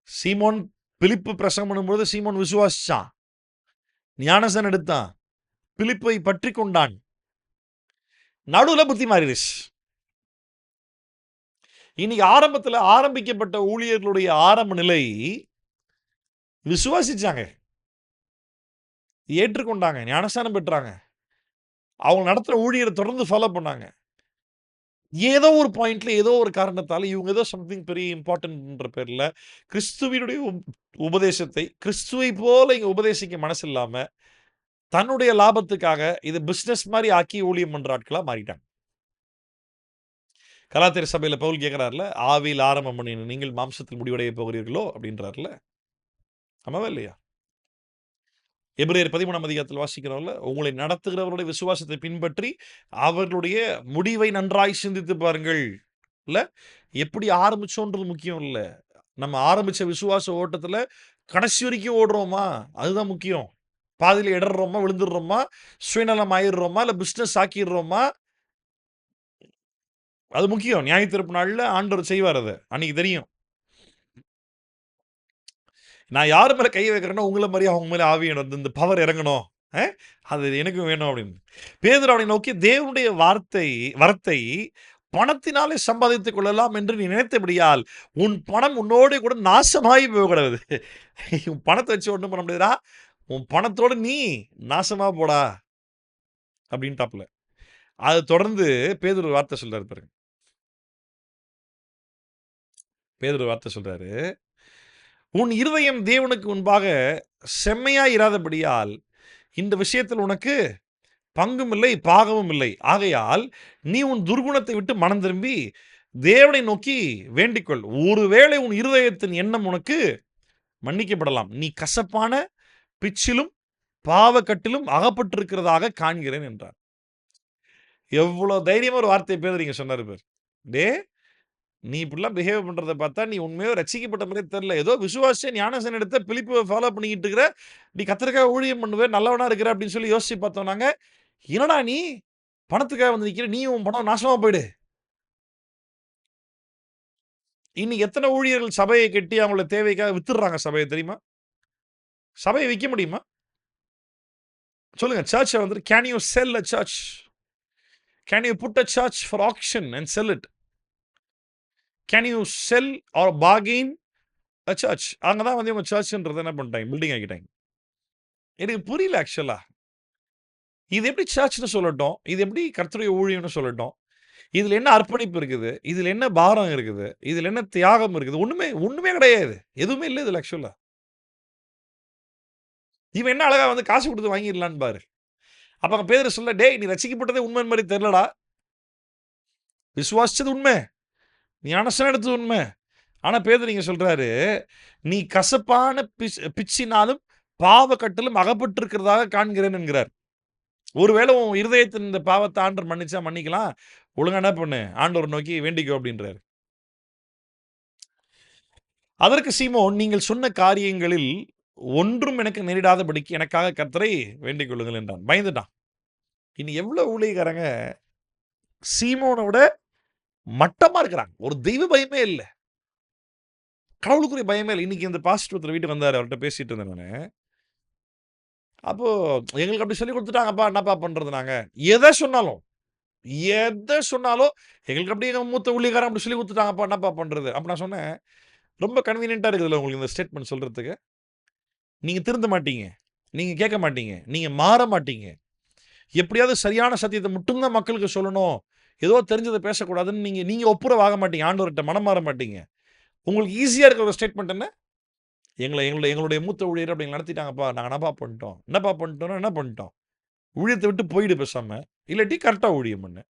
சீமோன் பிலிப்பு பிரசங்கம் பண்ணும்போது சீமோன் விசுவாசிச்சான். ஞானஸ்நானம் எடுத்தான். பிலிப்பை பற்றிக் கொண்டான். நடுவுல புத்தி மாறிடுச்சு. இன்னைக்கு ஆரம்பத்துல ஆரம்பிக்கப்பட்ட ஊழியர்களுடைய ஆரம்ப நிலை விசுவாசிச்சாங்க. ஏற்றுக்கொண்டாங்க. ஞானஸ்நானம் பெற்றாங்க. அவங்க நடத்துற ஊழியர தொடர்ந்து ஃபாலோ பண்ணாங்க. ஏதோ ஒரு பாயிண்ட்ல, ஏதோ ஒரு காரணத்தால இவங்க ஏதோ சம்திங் பெரிய இம்பார்ட்டன்ட்ன்ற பேர்ல கிறிஸ்துவினுடைய உபதேசத்தை கிறிஸ்துவை போல இங்க உபதேசிக்க மனசு இல்லாம, தன்னுடைய லாபத்துக்காக இத பிசினஸ் மாரி ஆக்கி ஊழியம் பண்ற ஆட்களா மாறிட்டாங்க. கலாத்தியர் சபையில பவுல் கேட்கிறார்ல, "ஆவியில் ஆரம்பம் பண்ணின நீங்கள் மாம்சத்தில் முடிவடைய போகிறீர்களோ?" அப்படின்றார்ல. ஆமாவா இல்லையா? எபிரேயர் 13ஆம் அதிகாரத்தில் வாசிக்கிறோம்ல, "உங்களை நடத்துகிறவருடைய விசுவாசத்தை பின்பற்றி, அவர்களுடைய முடிவை நன்றாய் சிந்தித்து பாருங்கள்." இல்ல? எப்படி ஆரம்பிச்சோன்றது முக்கியம் இல்ல. நம்ம ஆரம்பிச்ச விசுவாச ஓட்டத்துல கடைசி வரைக்கும் ஓடுறோமா? அதுதான் முக்கியம். பாதியில இடர்றோமா? விழுந்துடுறோமா? சுயநலம் ஆயிடுறோமா? இல்ல பிசினஸ் ஆக்கிடுறோமா? அது முக்கியம். நியாயத்தீர்ப்பு நாள்ல ஆண்டவர் செய்வார் அத. அன்னைக்கு தெரியும். நான் யார் மேல கை வைக்கிறேனோ, உங்கள மாரியே அவங்க மேல ஆவி வந்து இந்த பவர் இறங்கணும். அ அது எனக்கும் வேணும் அப்படின்னு. பேதுரு அவனை நோக்கி, "தேவனுடைய வரத்தை பணத்தினாலே சம்பாதித்துக் கொள்ளலாம் என்று நீ நினைத்தபடியால், உன் பணம் உன்னோடே கூட நாசமாகி போகக்கடவது." உன் பணத்த வச்சு ஒண்ணும் பண்ண முடியாதுடா. உன் பணத்தோட நீ நாசமா போடா அப்படின்ட்டாப்புல. அத தொடர்ந்து பேதுரு ஒரு வார்த்தை சொல்றாரு பாருங்க. பேதுரு ஒரு வார்த்தை சொல்றாரு. "உன் இருதயம் தேவனுக்கு முன்பாக செம்மையாய் இராதபடியால், இந்த விஷயத்தில் உனக்கு பங்கும் இல்லை, பாகமும் இல்லை. ஆகையால் நீ உன் துர்குணத்தை விட்டு மனம் திரும்பி தேவனை நோக்கி வேண்டிக்கொள். ஒருவேளை உன் இருதயத்தின் எண்ணம் உனக்கு மன்னிக்கப்படலாம். நீ கசப்பான பிச்சிலும் பாவக்கட்டிலும் அகப்பட்டிருக்கிறதாக காண்கிறேன் என்றார். எவ்வளோ தைரியமா ஒரு வார்த்தைய பேதுரு இங்க சொன்னாரு பாரு. டேய், நீ இப்படிலாம் பிஹேவ் பண்றத பார்த்தா நீ உண்மையாவே ரட்சிக்கப்பட்ட மாரியே தெரியல. ஏதோ விசுவாசிச்சு ஞானஸ்நானம் எடுத்த பிலிப்ப ஃபாலோ பண்ணிக்கிட்டு இருக்கிற. நீ கர்த்தருக்காக ஊழியம் பண்ணுவ, நல்லவனா இருக்கிற அப்படின்னு சொல்லி யோசிச்சு பார்த்தோம் நாங்க. என்னடா நீ பணத்துக்காக வந்து நிக்கிற, நீயும் உன் பணம் நாசமா போயிடு. இன்னைக்கு எத்தன ஊழியர்கள் சபைய கட்டி அவங்களோட தேவைக்காக வித்துடுறாங்க சபைய தெரியுமா? சபைய விக்க முடியுமா? சொல்லுங்க. சர்ச்ச வந்துட்டு can you sell a church? Can you put a church for auction and sell it? Can you sell or bargain a church? அங்க தான் வந்து இவங்க சர்ச்ன்றத என்ன பண்ணிட்டாங்க? பில்டிங் ஆக்கிட்டாங்க. எனக்கு புரியல ஆக்சுவலா. இது எப்படி சர்ச்ன்னு சொல்லட்டும்? இது எப்படி கர்த்தருடைய ஊழியம்ன்னு சொல்லட்டும்? இதுல என்ன அர்ப்பணிப்பு இருக்குது? இதுல என்ன பாரம் இருக்குது? இதுல என்ன தியாகம் இருக்குது? ஒண்ணுமே ஒண்ணுமே கிடையாது. எதுவுமே இல்ல இதுல ஆக்சுவலா. இவன் என்ன அழகா வந்து காசு குடுத்து வாங்கிர்லான்னு பாரு. அப்ப அங்க பேதுரு சொல்ல, "டேய், நீ ரட்சிக்கப்பட்டதே உண்மைன்னு மாரி தெரியலடா. விசுவாசிச்சது உண்மை. ஞானஸ்நானம் எடுத்தது உண்மை." ஆனா பேதுரு இங்க சொல்றாரு, "நீ கசப்பான பிச்சினாலும் பாவக்கட்டிலும் அகப்பட்டிருக்கிறதாக காண்கிறேன்" என்கிறார். ஒருவேளை உன் இருதயத்தின் இந்த பாவத்த ஆண்டவர் மன்னிச்சா மன்னிக்கலாம். ஒழுங்கா என்ன பண்ணு? ஆண்டவர நோக்கி வேண்டிக்கோ அப்படின்றாரு. அதற்கு சீமோன், "நீங்கள் சொன்ன காரியங்களில் ஒன்றும் எனக்கு நேரிடாதபடிக்கு எனக்காக கர்த்தரை வேண்டிக் கொள்ளுங்கள்" என்றான். பயந்துட்டான். இனி எவ்வளவு ஊழியக்காரங்க சீமோன விட மட்டமா இருக்கிறாங்க. ஒரு தெய்வ பயமே இல்ல. கடவுளுக்குரிய பயமே இல்ல. இன்னைக்கு இந்த பாஸ்டர் ஒருத்தர் வீட்டுக்கு வந்தாரு. அவர்ட்ட பேசிட்டு இருந்தேன் நானு. அப்போ எங்களுக்கு அப்படி சொல்லிக் குடுத்துட்டாங்கப்பா, என்னப்பா பண்றது நாங்க? எத சொன்னாலும், எத சொன்னாலும், எங்களுக்கு அப்படியே எங்க மூத்த ஊழியக்காரன் அப்படி சொல்லிக் குடுத்துட்டாங்கப்பா, என்னப்பா பண்றது? அப்ப நான் சொன்னேன், ரொம்ப கன்வீனியன்ட்டா இருக்குதுல்ல உங்களுக்கு இந்த ஸ்டேட்மெண்ட் சொல்றதுக்கு. நீங்க திருந்த மாட்டீங்க. நீங்க கேட்க மாட்டீங்க. நீங்க மாற மாட்டீங்க. எப்படியாவது சரியான சத்தியத்த மட்டும் தான் மக்களுக்கு சொல்லணும். ஏதோ தெரிஞ்சத பேசக்கூடாதுன்னு நீங்க நீங்க ஒப்புரவாக மாட்டீங்க. ஆண்டவர்ட்ட மனம் மாற மாட்டீங்க. உங்களுக்கு ஈஸியா இருக்கிற ஒரு ஸ்டேட்மெண்ட் என்ன? எங்களுடைய மூத்த ஊழியர் அப்படி நடத்திட்டாங்கப்பா. நாங்க என்னப்பா பண்ணிட்டோம்? என்னப்பா பண்ணிட்டோம்னா என்ன பண்ணிட்டோம்? ஊழியத்த விட்டு போயிடு பேசாம. இல்லாட்டி கரெக்ட்டா ஊழியம் பண்ணு.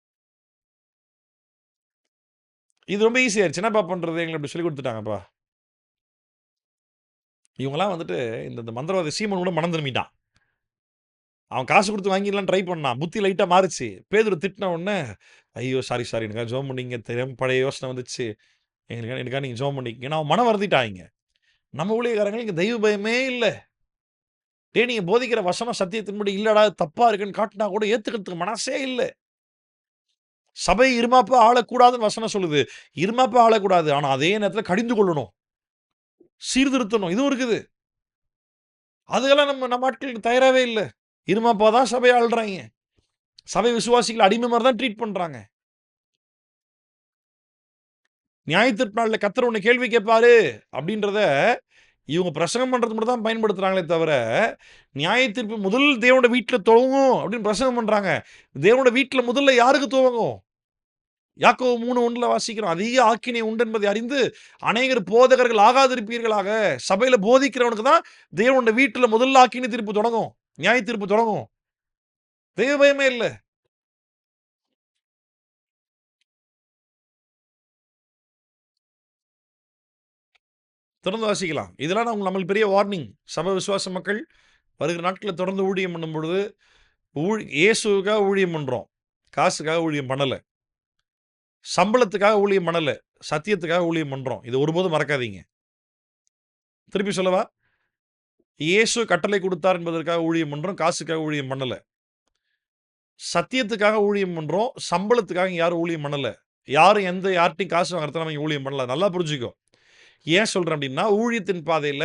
இது ரொம்ப ஈஸி ஆயிருச்சு. என்னப்பா பண்றது? எங்களுக்கு அப்படி சொல்லிக் குடுத்துட்டாங்கப்பா. இவங்கலாம் வந்துட்டு இந்த மந்திரவாதி சீமோன் கூட மனம் திரும்பிட்டான். அவன் காசு குடுத்து வாங்கிடலான்னு ட்ரை பண்ணான். புத்தி லைட்டா மாறுச்சு. பேதுரு திட்டுன உடனே, ஐயோ! Sorry, sorry. எனக்காக ஜெபம் பண்ணீங்க. தெரியாம பழைய யோசனை வந்துச்சு. எனக்காக நீங்க ஜெபம் பண்ணிக்கங்கன்னு அவன் மனம் வருந்திட்டாய்ங்க. நம்ம ஊழியக்காரங்களுக்கு தெய்வ பயமே இல்ல. டேய் நீங்க போதிக்கிற வசனம் சத்தியத்தின்படி இல்லடா, தப்பா இருக்குன்னு காட்டுனா கூட ஏத்துக்கிறதுக்கு மனசே இல்ல. சபை இருமாப்பா ஆளக்கூடாதுன்னு வசனம் சொல்லுது. இருமாப்பா ஆளக்கூடாது. ஆனா அதே நேரத்துல கடிந்து கொள்ளணும். சீர்திருத்தணும். இதுவும் இருக்குது. அதுக்கெல்லாம் நம்ம ஆட்களுக்கு தயாராவே இல்ல. இருமாப்பா தான் சபைய ஆள்றாய்ங்க. சபை விசுவாசிகள அடிமை மாரி தான் ட்ரீட் பண்றாங்க. நியாயத்தீர்ப்பு நாள்ல கர்த்தர் உன்ன கேள்வி கேட்பாரு அப்படின்றத இவங்க பிரசங்கம் பண்றதுக்கு மட்டும் தான் பயன்படுத்துறாங்களே தவிர, நியாயத்தீர்ப்பு முதல் தேவனுடைய வீட்ல துவங்கும் அப்படின்னு பிரசங்கம் பண்றாங்க. தேவனுடைய வீட்ல முதல்ல யாருக்கு துவங்கும்? யாக்கோபு 3:1 வாசிக்கிறோம். அதிக ஆக்கினை உண்டு என்பதை அறிந்து அநேகர் போதகர்கள் ஆகாதிருப்பீர்களாக. சபையில போதிக்கிறவனுக்கு தான் தேவனுடைய வீட்ல முதல்ல ஆக்கினை தீர்ப்பு தொடங்கும். நியாய தீர்ப்பு தொடங்கும். தெய்வ பயமே இல்ல. தொடர்ந்து வாசிக்கலாம். இதெல்லாம் நம்மளுக்கு பெரிய வார்னிங். சபை விசுவாச மக்கள் வருகிற நாட்கள்ல தொடர்ந்து ஊழியம் பண்ணும்பொழுது, இயேசுவுக்காக ஊழியம் பண்றோம். காசுக்காக ஊழியம் பண்ணல. சம்பளத்துக்காக ஊழியம் பண்ணல. சத்தியத்துக்காக ஊழியம் பண்றோம். இத ஒருபோதும் மறக்காதீங்க. திருப்பி சொல்லவா? இயேசு கட்டளை குடுத்தார் என்பதற்காக ஊழியம் பண்றோம். காசுக்காக ஊழியம் பண்ணல. சத்தியத்துக்காக ஊழியம் பண்றோம். சம்பளத்துக்காக இங்க யாரும் ஊழியம் பண்ணல. யாரும் யார்ட்டயும் காசு வாங்குறதுக்காக இங்க ஊழியம் பண்ணல. நல்லா புரிஞ்சுக்கோ. ஏன் சொல்றேன் அப்டின்னா, ஊழியத்தின் பாதையில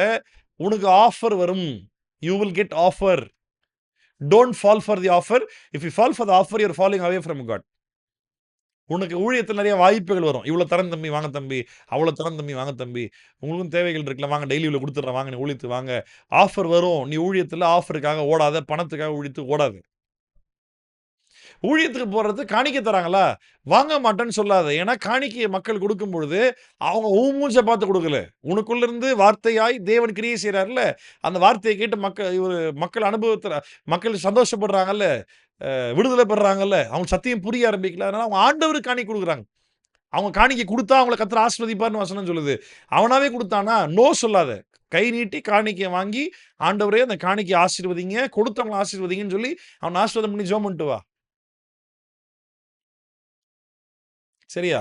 உனக்கு ஆஃபர் வரும். You will get offer. Don't fall for the offer. If you fall for the offer, you are falling away from God. உனக்கு ஊழியத்துல நெறைய வாய்ப்புகள் வரும். இவ்வளோ தரேன் தம்பி, வாங்க தம்பி. அவ்வளோ தரேன் தம்பி, வாங்க தம்பி. உங்களுக்கும் தேவைகள் இருக்குல்ல, வாங்க டெய்லி இவ்வளோ குடுத்துடுறேன், வாங்க நீ ஊழியத்துக்கு வாங்க. ஆஃபர் வரும். நீ ஊழியத்துல ஆஃபருக்காக ஓடாத, பணத்துக்காக ஊழியத்துக்கு ஓடாத. ஊழியத்துக்கு போறது காணிக்கை தராங்களா? வாங்க மாட்டேன்னு சொல்லாத. ஏன்னா காணிக்கைய மக்கள் குடுக்கும் பொழுது, அவங்க உன் மூஞ்ச பார்த்து குடுக்கல. உனக்குள்ள இருந்து வார்த்தையாய் தேவன் கிரியை செய்றார்ல, அந்த வார்த்தைய கேட்டு மக்கள் அனுபவத்துல மக்கள் சந்தோஷப்படுறாங்கல்ல, விடுதலை பெறுறாங்கல்ல, அவங்களுக்கு சத்தியம் புரிய ஆரம்பிக்கல. அதனால அவங்க ஆண்டவருக்கு காணிக்கை குடுக்குறாங்க. அவங்க காணிக்கை குடுத்தா அவங்கள கர்த்தர் ஆசீர்வதிப்பார்ன்னு வசனம் சொல்லுது. அவனாவே குடுத்தானா, நோ சொல்லாத. கை நீட்டி காணிக்கைய வாங்கி, ஆண்டவரே அந்த காணிக்கைய ஆசீர்வதிங்க, கொடுத்தவங்கள ஆசீர்வதிங்கன்னு சொல்லி, அவன ஆசீர்வாதம் பண்ணி ஜெபம் பண்ணிட்டு வா. சரியா?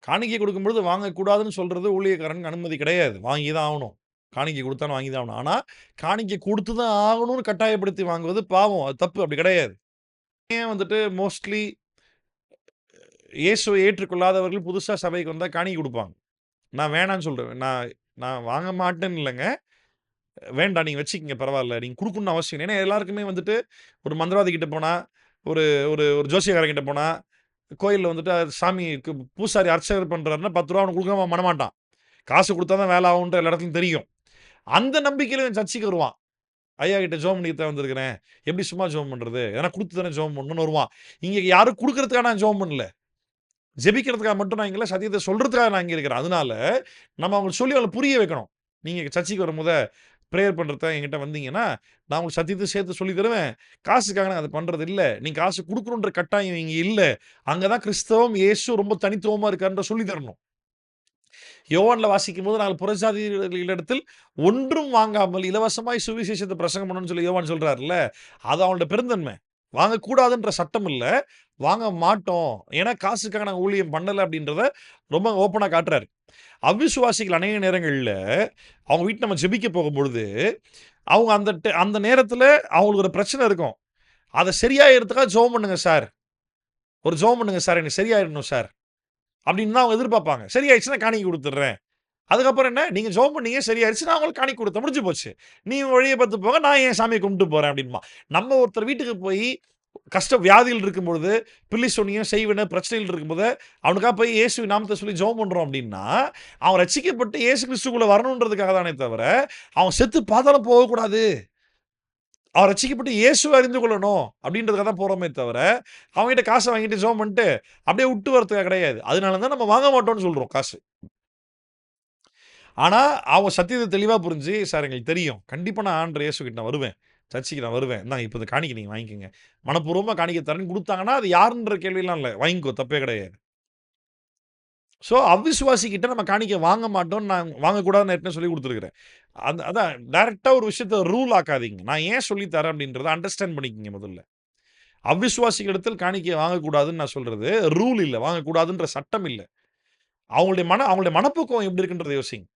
காணிக்கை குடுக்கும்பொழுது வாங்கக்கூடாதுன்னு சொல்றது ஊழியக்காரனுக்கு அனுமதி கிடையாது. வாங்கி தான் ஆவணும். காணிக்கை குடுத்தாலும் வாங்கி தான் ஆவணும். ஆனா, காணிக்கை குடுத்து தான் ஆகணும்னு கட்டாயப்படுத்தி வாங்குவது பாவம். அது தப்பு. அப்படி கிடையாது. ஏன் வந்துட்டு மோஸ்ட்லி இயேசுவை ஏற்றுக்கொள்ளாதவர்கள் புதுசா சபைக்கு வந்தா காணிக்கை குடுப்பாங்க. நான் வேணான்னு சொல்றேன். நான் நான் வாங்க மாட்டேன்னு இல்லங்க. வேண்டாம் நீங்க வச்சுக்கங்க பரவால்ல. நீங்க குடுக்கணும்னு அவசியம் இல்ல. ஏன்னா எல்லாருக்குமே வந்துட்டு ஒரு மந்திரவாதி கிட்ட போனா, ஒரு ஒரு ஒரு ஜோசியக்காரன் கிட்ட போனா, கோயில்ல வந்துட்டு சாமிக்கு பூசாரி அர்ச்சகர் பண்றாருன்னா ரூ. 10 அவனுக்கு குடுக்காம அவன் பண்ணமாட்டான். காசு குடுத்தா தான் வேலை ஆகும்ன்ற எல்லா இடத்துலயும் தெரியும். அந்த நம்பிக்கையில இவன் சர்ச்சுக்கு வருவான். ஐயா கிட்ட ஜெபம் பண்ணிக்க தான் வந்திருக்கிறேன். எப்படி சும்மா ஜெபம் பண்றது? எதனா குடுத்து தானே ஜெபம் பண்ணணும்னு வருவான். இங்க யாரும் குடுக்கறதுக்காக நான் ஜெபம் பண்ணல. ஜெபிக்கிறதுக்காக மட்டும் நான் இங்க இல்ல. சத்தியத்த சொல்றதுக்காக நான் இங்க இருக்கிறேன். அதனால நம்ம அவங்களுக்கு சொல்லி அவங்கள புரிய வைக்கணும். நீங்க சர்ச்சுக்கு வரும்போது பிரேயர் பண்றதுக்காக என்கிட்ட வந்தீங்கன்னா, நான் உங்களுக்கு சத்தியத்த சேர்த்து சொல்லி தருவேன். காசுக்காக நான் அத பண்றது இல்ல. நீங்க காசு குடுக்கணுன்ற கட்டாயம் இங்க இல்ல. அங்க தான் கிறிஸ்தவம், இயேசு ரொம்ப தனித்துவமா இருக்காருன்ற சொல்லி தரணும். யோவான்ல வாசிக்கும்போது நாங்கள் புறஜாதிகளிடத்தில் ஒன்றும் வாங்காமல் இலவசமாய் சுவிசேஷத்தை பிரசங்கம் பண்ணணும்னு சொல்லி யோவான் சொல்றாருல்ல, அது அவனோட பெருந்தன்மை. வாங்கக்கூடாதுன்ற சட்டம் இல்ல. வாங்க மாட்டோம். ஏன்னா காசுக்காக நாங்க ஊழியம் பண்ணல அப்படின்றத ரொம்ப ஓப்பனா காட்டுறாரு. அவிசுவாசிகள் அநேக நேரங்கள்ல அவங்க வீட்ல நம்ம ஜெபிக்க போகும்பொழுது, அவங்க அந்த நேரத்துல அவங்களுக்கு ஒரு பிரச்சனை இருக்கும். அத சரியாயிறதுக்காக ஜெபம் பண்ணுங்க சார். ஒரு ஜெபம் பண்ணுங்க சார். எனக்கு சரியாயிடணும் சார். அப்படின்னு தான் அவங்க எதிர்பார்ப்பாங்க. சரியாயிடுச்சுன்னா காணிக்கை குடுத்துடுறேன். அதுக்கப்புறம் என்ன? நீங்க ஜெபம் பண்ணீங்க சரியாயிருச்சு. நான் உங்களுக்கு காணிக்க குடுத்தேன். முடிஞ்சு போச்சு. நீ வழிய பார்த்து போங்க. நான் என் சாமிய கும்பிட்டு போறேன் அப்டின்பான். நம்ம ஒருத்தர் வீட்டுக்கு போய் கஷ்ட வியாதியில் இருக்கும்பொழுது, பில்லி சூனியம், செய்வின பிரச்சனைகள் இருக்கும்போது, அவனுக்காக போய் இயேசுவின் நாமத்த சொல்லி ஜெபம் பண்றோம் அப்டின்னா, அவன் ரட்சிக்கப்பட்டு இயேசு கிறிஸ்துக்குள்ள வரணுன்றதுக்காக தானே தவிர, அவன் செத்து பாதாளம் போகக்கூடாது. அவன் ரட்சிக்கப்பட்டு இயேசுவ அறிந்து கொள்ளணும் அப்டின்றதுக்காக தான் போறோமே தவிர, அவன்கிட்ட காச வாங்கிட்டு ஜெபம் பண்ணிட்டு, அப்டியே விட்டு வரதுக்காக கிடையாது. அதனால தான் நம்ம வாங்க மாட்டோம்னு சொல்றோம் காசு. ஆனா, அவன் சத்தியத்த தெளிவா புரிஞ்சு, "சார் எங்களுக்கு தெரியும். கண்டிப்பா நான் ஆண்டவர் இயேசுகிட்ட நான் வருவேன். சர்ச்சுக்கு நான் வருவேன். இந்தாங்க இப்ப இந்த காணிக்க நீங்க வாங்கிக்கங்க." மனப்பூர்வமா காணிக்க தரேன்னு குடுத்தாங்கன்னா, அது யாருன்ற கேள்விலாம் இல்ல. வாங்கிக்கோ தப்பே கிடையாது. ஸோ, அவிசுவாசி கிட்ட நம்ம காணிக்க வாங்க மாட்டோம்ன்னு நான் வாங்கக்கூடாதுன்னு ஏற்கனவே சொல்லிக் குடுத்துருக்கிறேன். அதான் டைரக்ட்டா ஒரு விஷயத்த ரூல் ஆக்காதீங்க. நான் ஏன் சொல்லி தரேன் அப்படின்றத அண்டர்ஸ்டாண்ட் பண்ணிக்கங்க முதல்ல. அவிசுவாசிகளிடத்தில் காணிக்கை வாங்கக்கூடாதுன்னு நான் சொல்றது, ரூல் இல்ல. வாங்கக்கூடாதுன்ற சட்டம் இல்ல. அவங்களுடைய மனப்போக்குவம் எப்படி இருக்குன்றத யோசிங்க.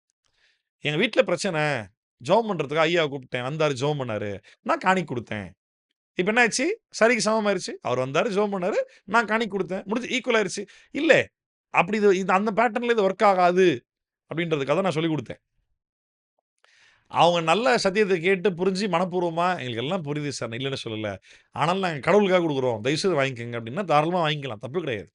எங்க வீட்ல பிரச்சனை. ஜெபம் பண்றதுக்கு ஐயாவ கூப்பிட்டேன். வந்தாரு ஜெபம் பண்ணாரு. நான் காணிக்க குடுத்தேன். இப்ப என்ன ஆச்சு? சரிக்கு சமமாயிருச்சு. அவர் வந்தாரு, ஜெபம் பண்ணாரு. நான் காணிக்க குடுத்தேன். முடிஞ்சு ஈக்குவல் ஆயிருச்சு. இல்ல. அப்படி இது அந்த பேட்டர்ன்ல இது வொர்க் ஆகாது. அப்படின்றதுக்காக தான் நான் சொல்லிக் குடுத்தேன். அவங்க நல்ல சத்தியத்த கேட்டு புரிஞ்சு மனப்பூர்வமா, "எங்களுக்கு எல்லாம் புரியுது சார். நான் இல்லன்னு சொல்லல. ஆனாலும் நாங்க கடவுளுக்காக குடுக்குறோம். தயவு செய்து வாங்கிக்கங்க." அப்படின்னா தாராளமா வாங்கிக்கலாம். தப்பு கிடையாது.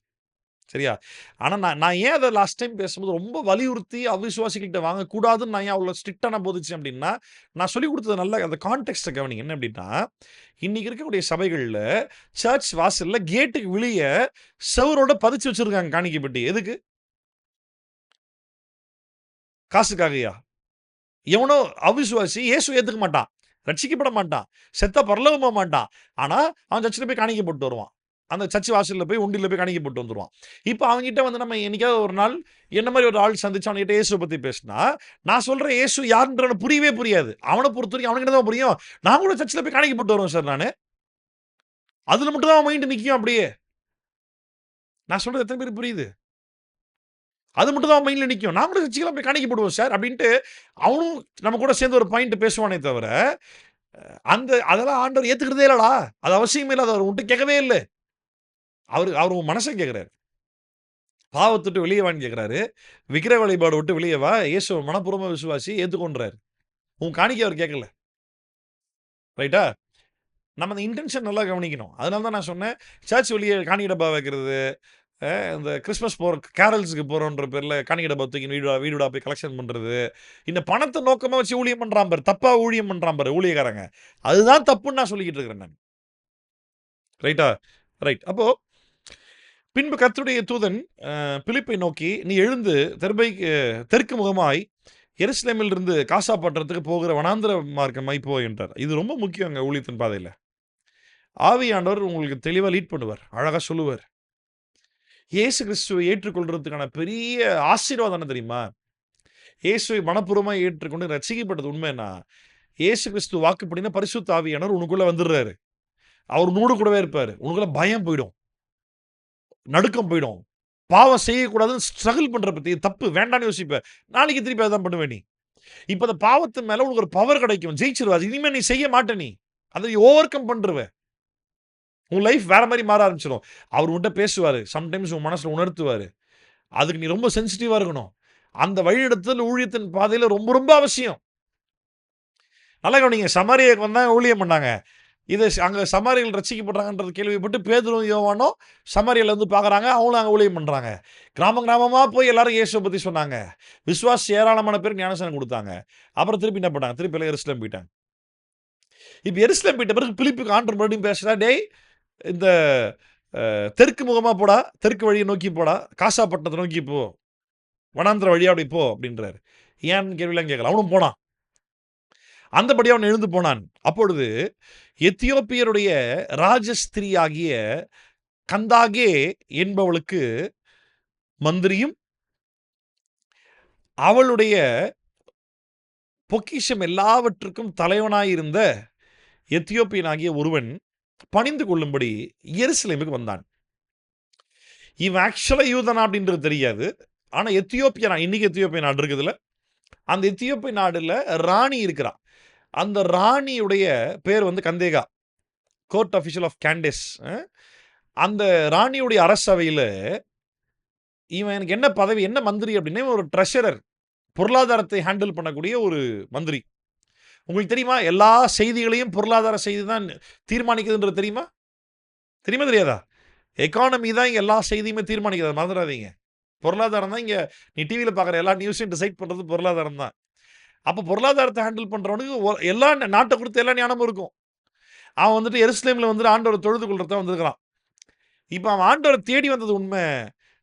சரியா? ஆனா நான் நான் ஏன் அத லாஸ்ட் டைம் பேசும்போது ரொம்ப வலியுறுத்தி அவிசுவாசிகள்ட்ட வாங்கக்கூடாதுன்னு நான் ஏன் அவ்வளோ ஸ்ட்ரிக்ட்டா நான் போதிச்சேன் அப்டின்னா, நான் சொல்லிக் குடுத்தது நல்லா அந்த கான்டெக்ஸ்ட்ட கவனிங்க. என்ன அப்டின்னா, இன்னைக்கு இருக்கக்கூடிய சபைகள்ல சர்ச் வாசல்ல கேட்டுக்கு வெளிய செவுரோட பதிச்சு வச்சிருக்காங்க காணிக்கை பெட்டி. எதுக்கு? காசுக்காகயா? எவனோ அவிசுவாசி இயேசுவ ஏத்துக்க மாட்டான். ரட்சிக்கப்பட மாட்டான். செத்தா பரலோகம் போமாட்டான். ஆனா, அவன் சர்ச்சுல போய் காணிக்கை போட்டு வருவான். அந்த சர்ச் வாசல்ல போய் உண்டியல்ல போய் காணிக்கை போட்டு வந்துருவான். இப்ப அவன்கிட்ட வந்து நம்ம என்னைக்காவது ஒரு நாள் என்ன மாரி ஒரு ஆள் சந்திச்சு அவன்கிட்ட இயேசுவ பத்தி பேசினா, நான் சொல்ற இயேசு யாருன்றவனுக்கு புரியவே புரியாது. அவன பொறுத்தவரைக்கும் அவனுக்கு என்ன தான் புரியும்? நான் கூட சர்ச்சுல போய் காணிக்கை போட்டு வருவேன் சார் நானு. அதுல மட்டும் தான் அவன் மைண்ட் நிக்கும் அப்படியே. நான் சொல்றது எத்தன பேருக்கு புரியுது? அது மட்டும் தான் அவன் மைண்ட்ல நிக்கும். நான் கூட சர்ச்சுக்குலாம் போய் காணிக்கை போடுவேன் சார் அப்டின்ட்டு அவனும் நம்ம கூட சேர்ந்து ஒரு பாயிண்ட் பேசுவானே தவிர அதெல்லாம் ஆண்டவர் ஏத்துக்கிறதே இல்லடா. அது அவசியமே இல்ல. அத அவர் உன்ட்ட கேட்கவே இல்ல. அவரு உன் மனச கேட்கிறாரு. பாவத்த விட்டு வெளிய வான்னு கேட்கிறாரு. விக்கிரக வழிபாட விட்டு வெளிய வா. இயேசுவ மனப்பூர்வமா விசுவாசி ஏத்துக்கோன்றாரு. உன் காணிக்கைய அவர் கேட்கல. ரைட்டா? நம்ம அந்த இன்டென்ஷன் நல்லா கவனிக்கணும். அதனால தான் நான் சொன்னேன், சர்ச் வெளிய காணிக்கை டப்பா வைக்கிறது, இந்த கிறிஸ்மஸ் கேரல்ஸ்க்கு போறோன்ற பேர்ல காணிக்கை டப்பா தூக்கின்னு வீடு வீடு வீடா போய் கலெக்ஷன் பண்றது. இந்த பணத்த நோக்கமா வச்சு ஊழியம் பண்றான் பாரு. தப்பா ஊழியம் பண்றான் பாரு ஊழியக்காரங்க. அதுதான் தப்புன்னு நான் சொல்லிக்கிட்டு இருக்கிறேன் நான். ரைட்டா? ரைட். அப்போ பின்பு கர்த்தருடைய தூதன் பிலிப்பை நோக்கி, "நீ எழுந்து தெற்கு முகமாய் எருசலேமிலிருந்து காசா பட்டணத்துக்கு போகிற வனாந்திர மார்க்கமாய் போ" என்றார். இது ரொம்ப முக்கியங்க ஊழியத்தின் பாதையில. ஆவியானவர் உங்களுக்கு தெளிவா லீட் பண்ணுவார். அழகா சொல்லுவார். இயேசு கிறிஸ்துவை ஏற்றுக்கொள்றதுக்கான பெரிய ஆசீர்வாதம் என்ன தெரியுமா? இயேசுவை மனப்பூர்வமா ஏற்றுக்கொண்டு ரட்சிக்கப்பட்டது உண்மைன்னா, இயேசு கிறிஸ்து வாக்குப்படினா பரிசுத்த ஆவியானவர் உனக்குள்ள வந்துடுறாரு. அவர் உன்னோடு கூடவே இருப்பாரு. உனக்குள்ள பயம் போயிடும். நடுக்கம் போயிடும். பாவம் செய்யக்கூடாதுன்னு ஸ்ட்ரகிள் பண்ற பத்தி தப்பு வேண்டான்னு யோசிப்ப. நாளைக்கு திருப்பி அதான் பண்ணுவ நீ. இப்ப அந்த பாவத்தின் மேல உனக்கு ஒரு பவர் கிடைக்கும். ஜெயிச்சிருவ. அது இனிமே நீ செய்ய மாட்ட நீ. அத நீ ஓவர் கம் பண்ருவ. உன் லைஃப் வேற மாரி மாற ஆரம்பிச்சுரும். அவர் உன்ட்ட பேசுவாரு. சம்டைம்ஸ் உன் மனசுல உணர்த்துவாரு. அதுக்கு நீ ரொம்ப சென்சிட்டிவா இருக்கணும். அந்த வழிநடத்துதல் ஊழியத்தின் பாதையில ரொம்ப ரொம்ப அவசியம். நல்லா கவனிங்க. சமாரியாவுக்கு வந்தாங்க ஊழியம் பண்ணாங்க. அங்க சமாரியர்கள் ரட்சிக்கப்படுறாங்கன்றது கேள்விப்பட்டு பேதுரும், யோவானும் சமாரியால வந்து பார்க்குறாங்க. அவங்களும் அங்க ஊழியம் பண்றாங்க. கிராமம் கிராமமா போய் எல்லாரும் இயேசுவ பத்தி சொன்னாங்க. விசுவாசி ஏராளமான பேருக்கு ஞானஸ்நானம் குடுத்தாங்க. அப்புறம் திருப்பி என்ன பண்ணாங்க? திருப்பி எல்லாம் எருசலேம் போய்ட்டாங்க. இப்ப எருசலேம் போயிட்ட பிறகு பிலிப்புக்கு ஆண்டவர் மறுபடியும் பேசுறார். "டேய் இந்த தெற்கு முகமா போடா. தெற்கு வழிய நோக்கி போடா. காசா பட்டணத்த நோக்கி போ. வனாந்திர வழியா அப்படி போ" அப்படின்றாரு. ஏன்னு கேள்விலாம் கேட்கல. அவனும் போனான். அந்தபடி அவன் எழுந்து போனான். அப்பொழுது எத்தியோப்பியருடைய ராஜஸ்திரியாகிய கந்தாகே என்பவளுக்கு மந்திரியும், அவளுடைய பொக்கிஷம் எல்லாவற்றுக்கும் தலைவனாயிருந்த எத்தியோப்பியனாகிய ஒருவன் பணிந்து கொள்ளும்படி எருசலேமுக்கு வந்தான். இவன் ஆக்சுவலா யூதனா அப்படின்றது தெரியாது. ஆனா இன்னைக்கு எத்தியோப்பியா நாடு இருக்குதுல்ல, அந்த எத்தியோப்பிய நாடுல ராணி இருக்கிறா. அந்த ராணியுடைய பேர் வந்து கந்தேகா. Court official of Candace. அந்த ராணியுடைய அரசவையில இவன் எனக்கு என்ன பதவி, என்ன மந்திரி அப்படின்னா, இவன் ஒரு ட்ரெஷரர். பொருளாதாரத்தை ஹேண்டில் பண்ணக்கூடிய ஒரு மந்திரி. உங்களுக்கு தெரியுமா? எல்லா செய்திகளையும் பொருளாதார செய்தி தான் தீர்மானிக்குதுன்றது தெரியுமா? தெரியுமா தெரியாதா? எக்கானமி தான் இங்க எல்லா செய்தியுமே தீர்மானிக்குது. மறந்துடாதீங்க. பொருளாதாரம் தான் இங்க நீ டிவில பார்க்குற எல்லா நியூஸையும் டிசைட் பண்றது பொருளாதாரம் தான். அப்ப பொருளாதாரத்த ஹேண்டில் பண்றவனுக்கு எல்லா நாட்ட குறித்த எல்லா ஞானமும் இருக்கும். அவன் வந்துட்டு எருசலேம்ல வந்துட்டு ஆண்டவர தொழுது கொள்றதுக்கு தான் வந்திருக்கிறான். இப்ப அவன் ஆண்டவர தேடி வந்தது உண்ம.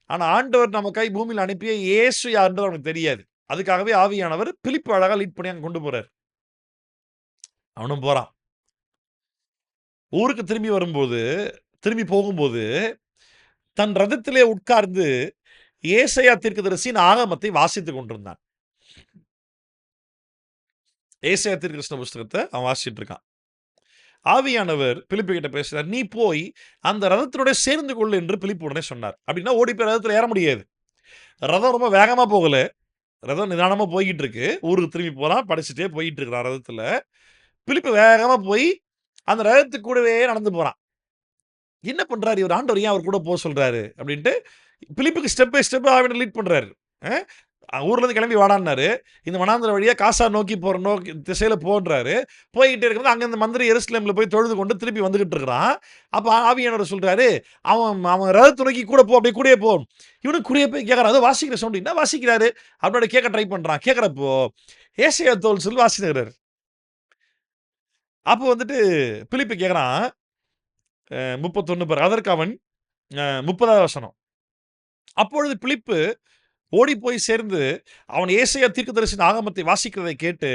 ஆனா ஆண்டவர் நமக்காய் பூமியில அனுப்பிய இயேசு யாருன்றது அவனுக்கு தெரியாது. அதுக்காகவே ஆவியானவர் பிலிப்பு அழகா லீட் பண்ணி அங்க கொண்டு போறாரு. அவனும் போறான். ஊருக்கு திரும்பி போகும்போது, தன் ரதத்திலே உட்கார்ந்து ஏசாயா தீர்க்கதரிசியின் ஆகமத்தை வாசித்துக் கொண்டிருந்தான். ஏசாயா தீர்க்கதரிசன புஸ்தகத்த அவன் வாசிச்சுட்டு இருக்கான். ஆவியானவர் பிலிப்பு கிட்ட பேசுறார். நீ போய் அந்த ரதத்தினோட சேர்ந்து கொள் என்று பிலிப்பு உடனே சொன்னார். அப்படின்னா ஓடி போய் ரதத்துல ஏற முடியாது. ரதம் ரொம்ப வேகமா போகல. ரதம் நிதானமா போய்க்கிட்டு இருக்கு. ஊருக்கு திரும்பி போறான். படிச்சுட்டே போயிட்டு இருக்கிறான் ரதத்துல. பிலிப்பு வேகமா போய் அந்த ரதத்துக்கு கூடவே நடந்து போறான். என்ன பண்றாரு இவர்? ஆண்டவர் ஏன் அவர் கூட சொல்றாரு? அப்படின்ட்டு பிலிப்புக்கு ஸ்டெப் பை ஸ்டெப் ஆவியானவர் லீட் பண்றாரு. ஊர்ல இருந்து கிளம்பி வாடான்னாரு. இந்த வனாந்திர வழியா காசா நோக்கி போற திசையில போன்றாரு. போய்கிட்டே இருக்கும்போது அங்க இந்த மந்திரி எருசலேம்ல போய் தொழுது கொண்டு திருப்பி வந்துகிட்டு இருக்கிறான். அப்ப ஆவியானவர் சொல்றாரு, அவன் அவன் ரதத்த நோக்கி கூட போ, அப்படியே கூடயே போ. இவனும் கூடயே போய் கேட்கறான். அதோ வாசிக்கிற சவுண்ட் என்ன வாசிக்கிறாரு? அப்படி கேட்க ட்ரை பண்றான். கேட்கறப்போ ஏசாயா தோல் சொல்லி வாசிக்கிறாரு. அப்போ வந்துட்டு பிலிப்பு கேட்கறான். 31 பாரு. அதற்கு அவன் 30வது வசனம். அப்பொழுது பிலிப்பு ஓடிப் போய் சேர்ந்து அவன் ஏசாயா தீர்க்கதரிசியின் ஆகமத்தை வாசிக்கிறதை கேட்டு,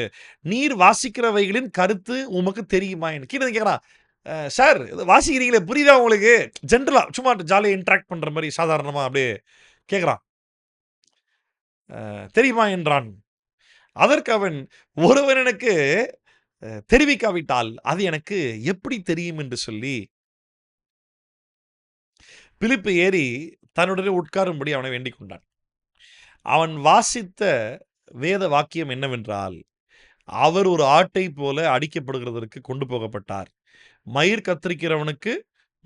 நீர் வாசிக்கிறவைகளின் கருத்து உமக்கு தெரியுமா? கீழ இருந்து கேட்கிறான். சார் வாசிக்கிறீங்களே புரியுதா உங்களுக்கு? ஜென்ரலா சும்மா ஜாலியா இன்டராக்ட் பண்ற மாரி சாதாரணமா அப்படியே கேட்கிறான். தெரியுமா என்றான். அதற்கு அவன், ஒருவன் எனக்கு தெரிவிக்காவிட்டால் அது எனக்கு எப்படி தெரியும் என்று சொல்லி, பிலிப்பு ஏறி தன்னுடனே உட்காரும்படி அவனை வேண்டிக் கொண்டான். அவன் வாசித்த வேத வாக்கியம் என்னவென்றால், அவர் ஒரு ஆட்டை போல அடிக்கப்படுகிறதற்கு கொண்டு போகப்பட்டார். மயிர் கத்தரிக்கிறவனுக்கு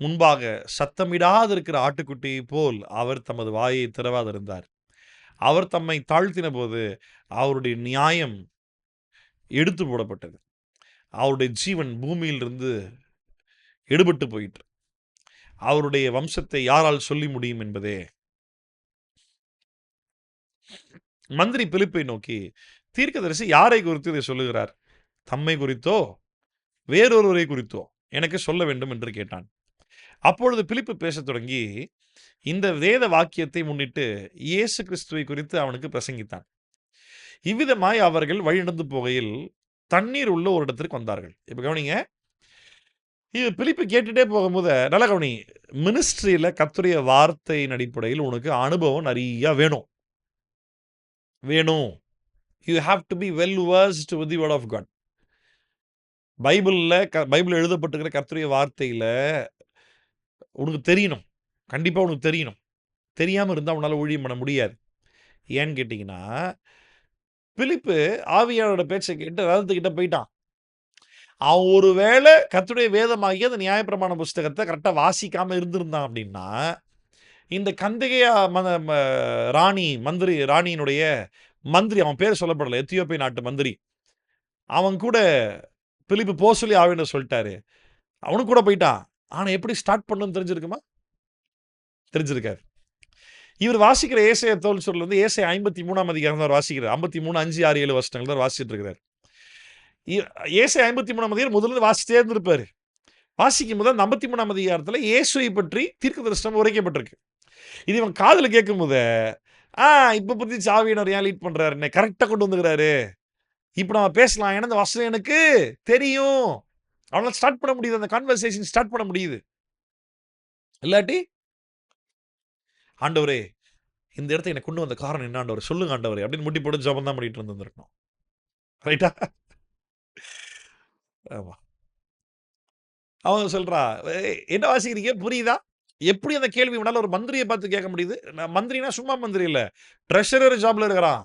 முன்பாக சத்தமிடாதிருக்கிற ஆட்டுக்குட்டியைப் போல் அவர் தமது வாயை திறவாதிருந்தார். அவர் தம்மை தாழ்த்தின போது அவருடைய நியாயம் எடுத்து போடப்பட்டது. அவருடைய ஜீவன் பூமியிலிருந்து எடுபட்டு போயிற்று. அவருடைய வம்சத்தை யாரால் சொல்லி முடியும் என்பதே. மந்திரி பிலிப்பை நோக்கி, தீர்க்கதரிசி யாரை குறித்து இதை சொல்லுகிறார்? தம்மை குறித்தோ வேறொருவரை குறித்தோ எனக்கு சொல்ல வேண்டும் என்று கேட்டான். அப்பொழுது பிலிப்பு பேசத் தொடங்கி இந்த வேத வாக்கியத்தை முன்னிட்டு இயேசு கிறிஸ்துவை குறித்து அவனுக்கு பிரசங்கித்தான். இவ்விதமாய் அவர்கள் வழிநடந்து போகையில் தண்ணீர் உள்ள ஒரு இடத்திற்கு வந்தார்கள். இப்ப கவனிங்க. இது பிலிப்பு கேட்டுட்டே போகும்போது நல்ல கவனி. மினிஸ்ட்ரியில கர்த்தருடைய வார்த்தையின் அடிப்படையில் உனக்கு அனுபவம் நிறைய வேணும். வேணும். You have to be well versed with the word of God. Bible எழுதப்பட்டிருக்கிற கர்த்தருடைய வார்த்தையில உனக்கு தெரியணும். கண்டிப்பா உனக்கு தெரியணும். தெரியாம இருந்தா உன்னால ஊழியம் பண்ண முடியாது. ஏன்னு கேட்டீங்கன்னா, பிலிப்பு ஆவியானவரோட பேச்சை கேட்டு ரதத்துக்கிட்ட போயிட்டான். அவன் ஒருவேளை கர்த்தருடைய வேதமாகிய அந்த நியாயப்பிரமாண புஸ்தகத்தை கரெக்டா வாசிக்காம இருந்திருந்தான் அப்படின்னா, இந்த கந்தகையா ராணியினுடைய மந்திரி, அவன் பேர் சொல்லப்படல. எத்தியோப்பிய நாட்டு மந்திரி. அவன் கூட பிலிப்பு சொல்லி ஆவியானவர் சொல்லிட்டாரு. அவனும் கூட போயிட்டான். ஆனா எப்படி ஸ்டார்ட் பண்ணணும்னு தெரிஞ்சிருக்குமா? தெரிஞ்சிருக்காது. இவர் வாசிக்கிற ஏசாயா தோல் சொல்ல வந்து ஏசாயா 53ஆம் அதிகாரம் தான் வாசிக்கிறார். 53, 5, 6, 7 வசனங்கள் தான் வாசிச்சுட்டு இருக்கிறார். ஏசாயா 53ஆம் அதிகாரம் முதல்ல வாசிச்சே இருந்திருப்பாரு. வாசிக்கும் போது அந்த 53ஆம் அதிகாரத்துல இயேசுவை பற்றி தீர்க்கதரிசனம் உரைக்கப்பட்டிருக்கு. இது இவன் காதுல கேட்கும்போது, இப்ப புரிஞ்சிச்சு ஆவியானவர் ஏன் லீட் பண்றாருன்னு. கரெக்ட்டா கொண்டு வந்துக்கிறாரு. இப்ப நம்ம பேசலாம். ஏன்னா இந்த வசனம் எனக்கு தெரியும். அவனால ஸ்டார்ட் பண்ண முடியுது. அந்த கான்வர்சேஷன் ஸ்டார்ட் பண்ண முடியுது. இல்லாட்டி, ஆண்டவரே இந்த இடத்துக்கு என்ன கொண்டு வந்த காரணம் என்ன ஆண்டவரே? சொல்லுங்க ஆண்டவரே அப்படின்னு முட்டி போட்டு ஜெபம் தான் பண்ணிட்டு இருந்திருக்கணும். ரைட்டா? ஆமா. அவன் சொல்றான், என்ன வாசிக்கிறீங்க? புரியுதா? எப்படி அந்த கேள்வி உன்னால ஒரு மந்திரியை பார்த்து கேட்க முடியுது? மந்திரினா சும்மா மந்திரி இல்ல. ட்ரெஷரர் ஜாப்ல இருக்கிறான்.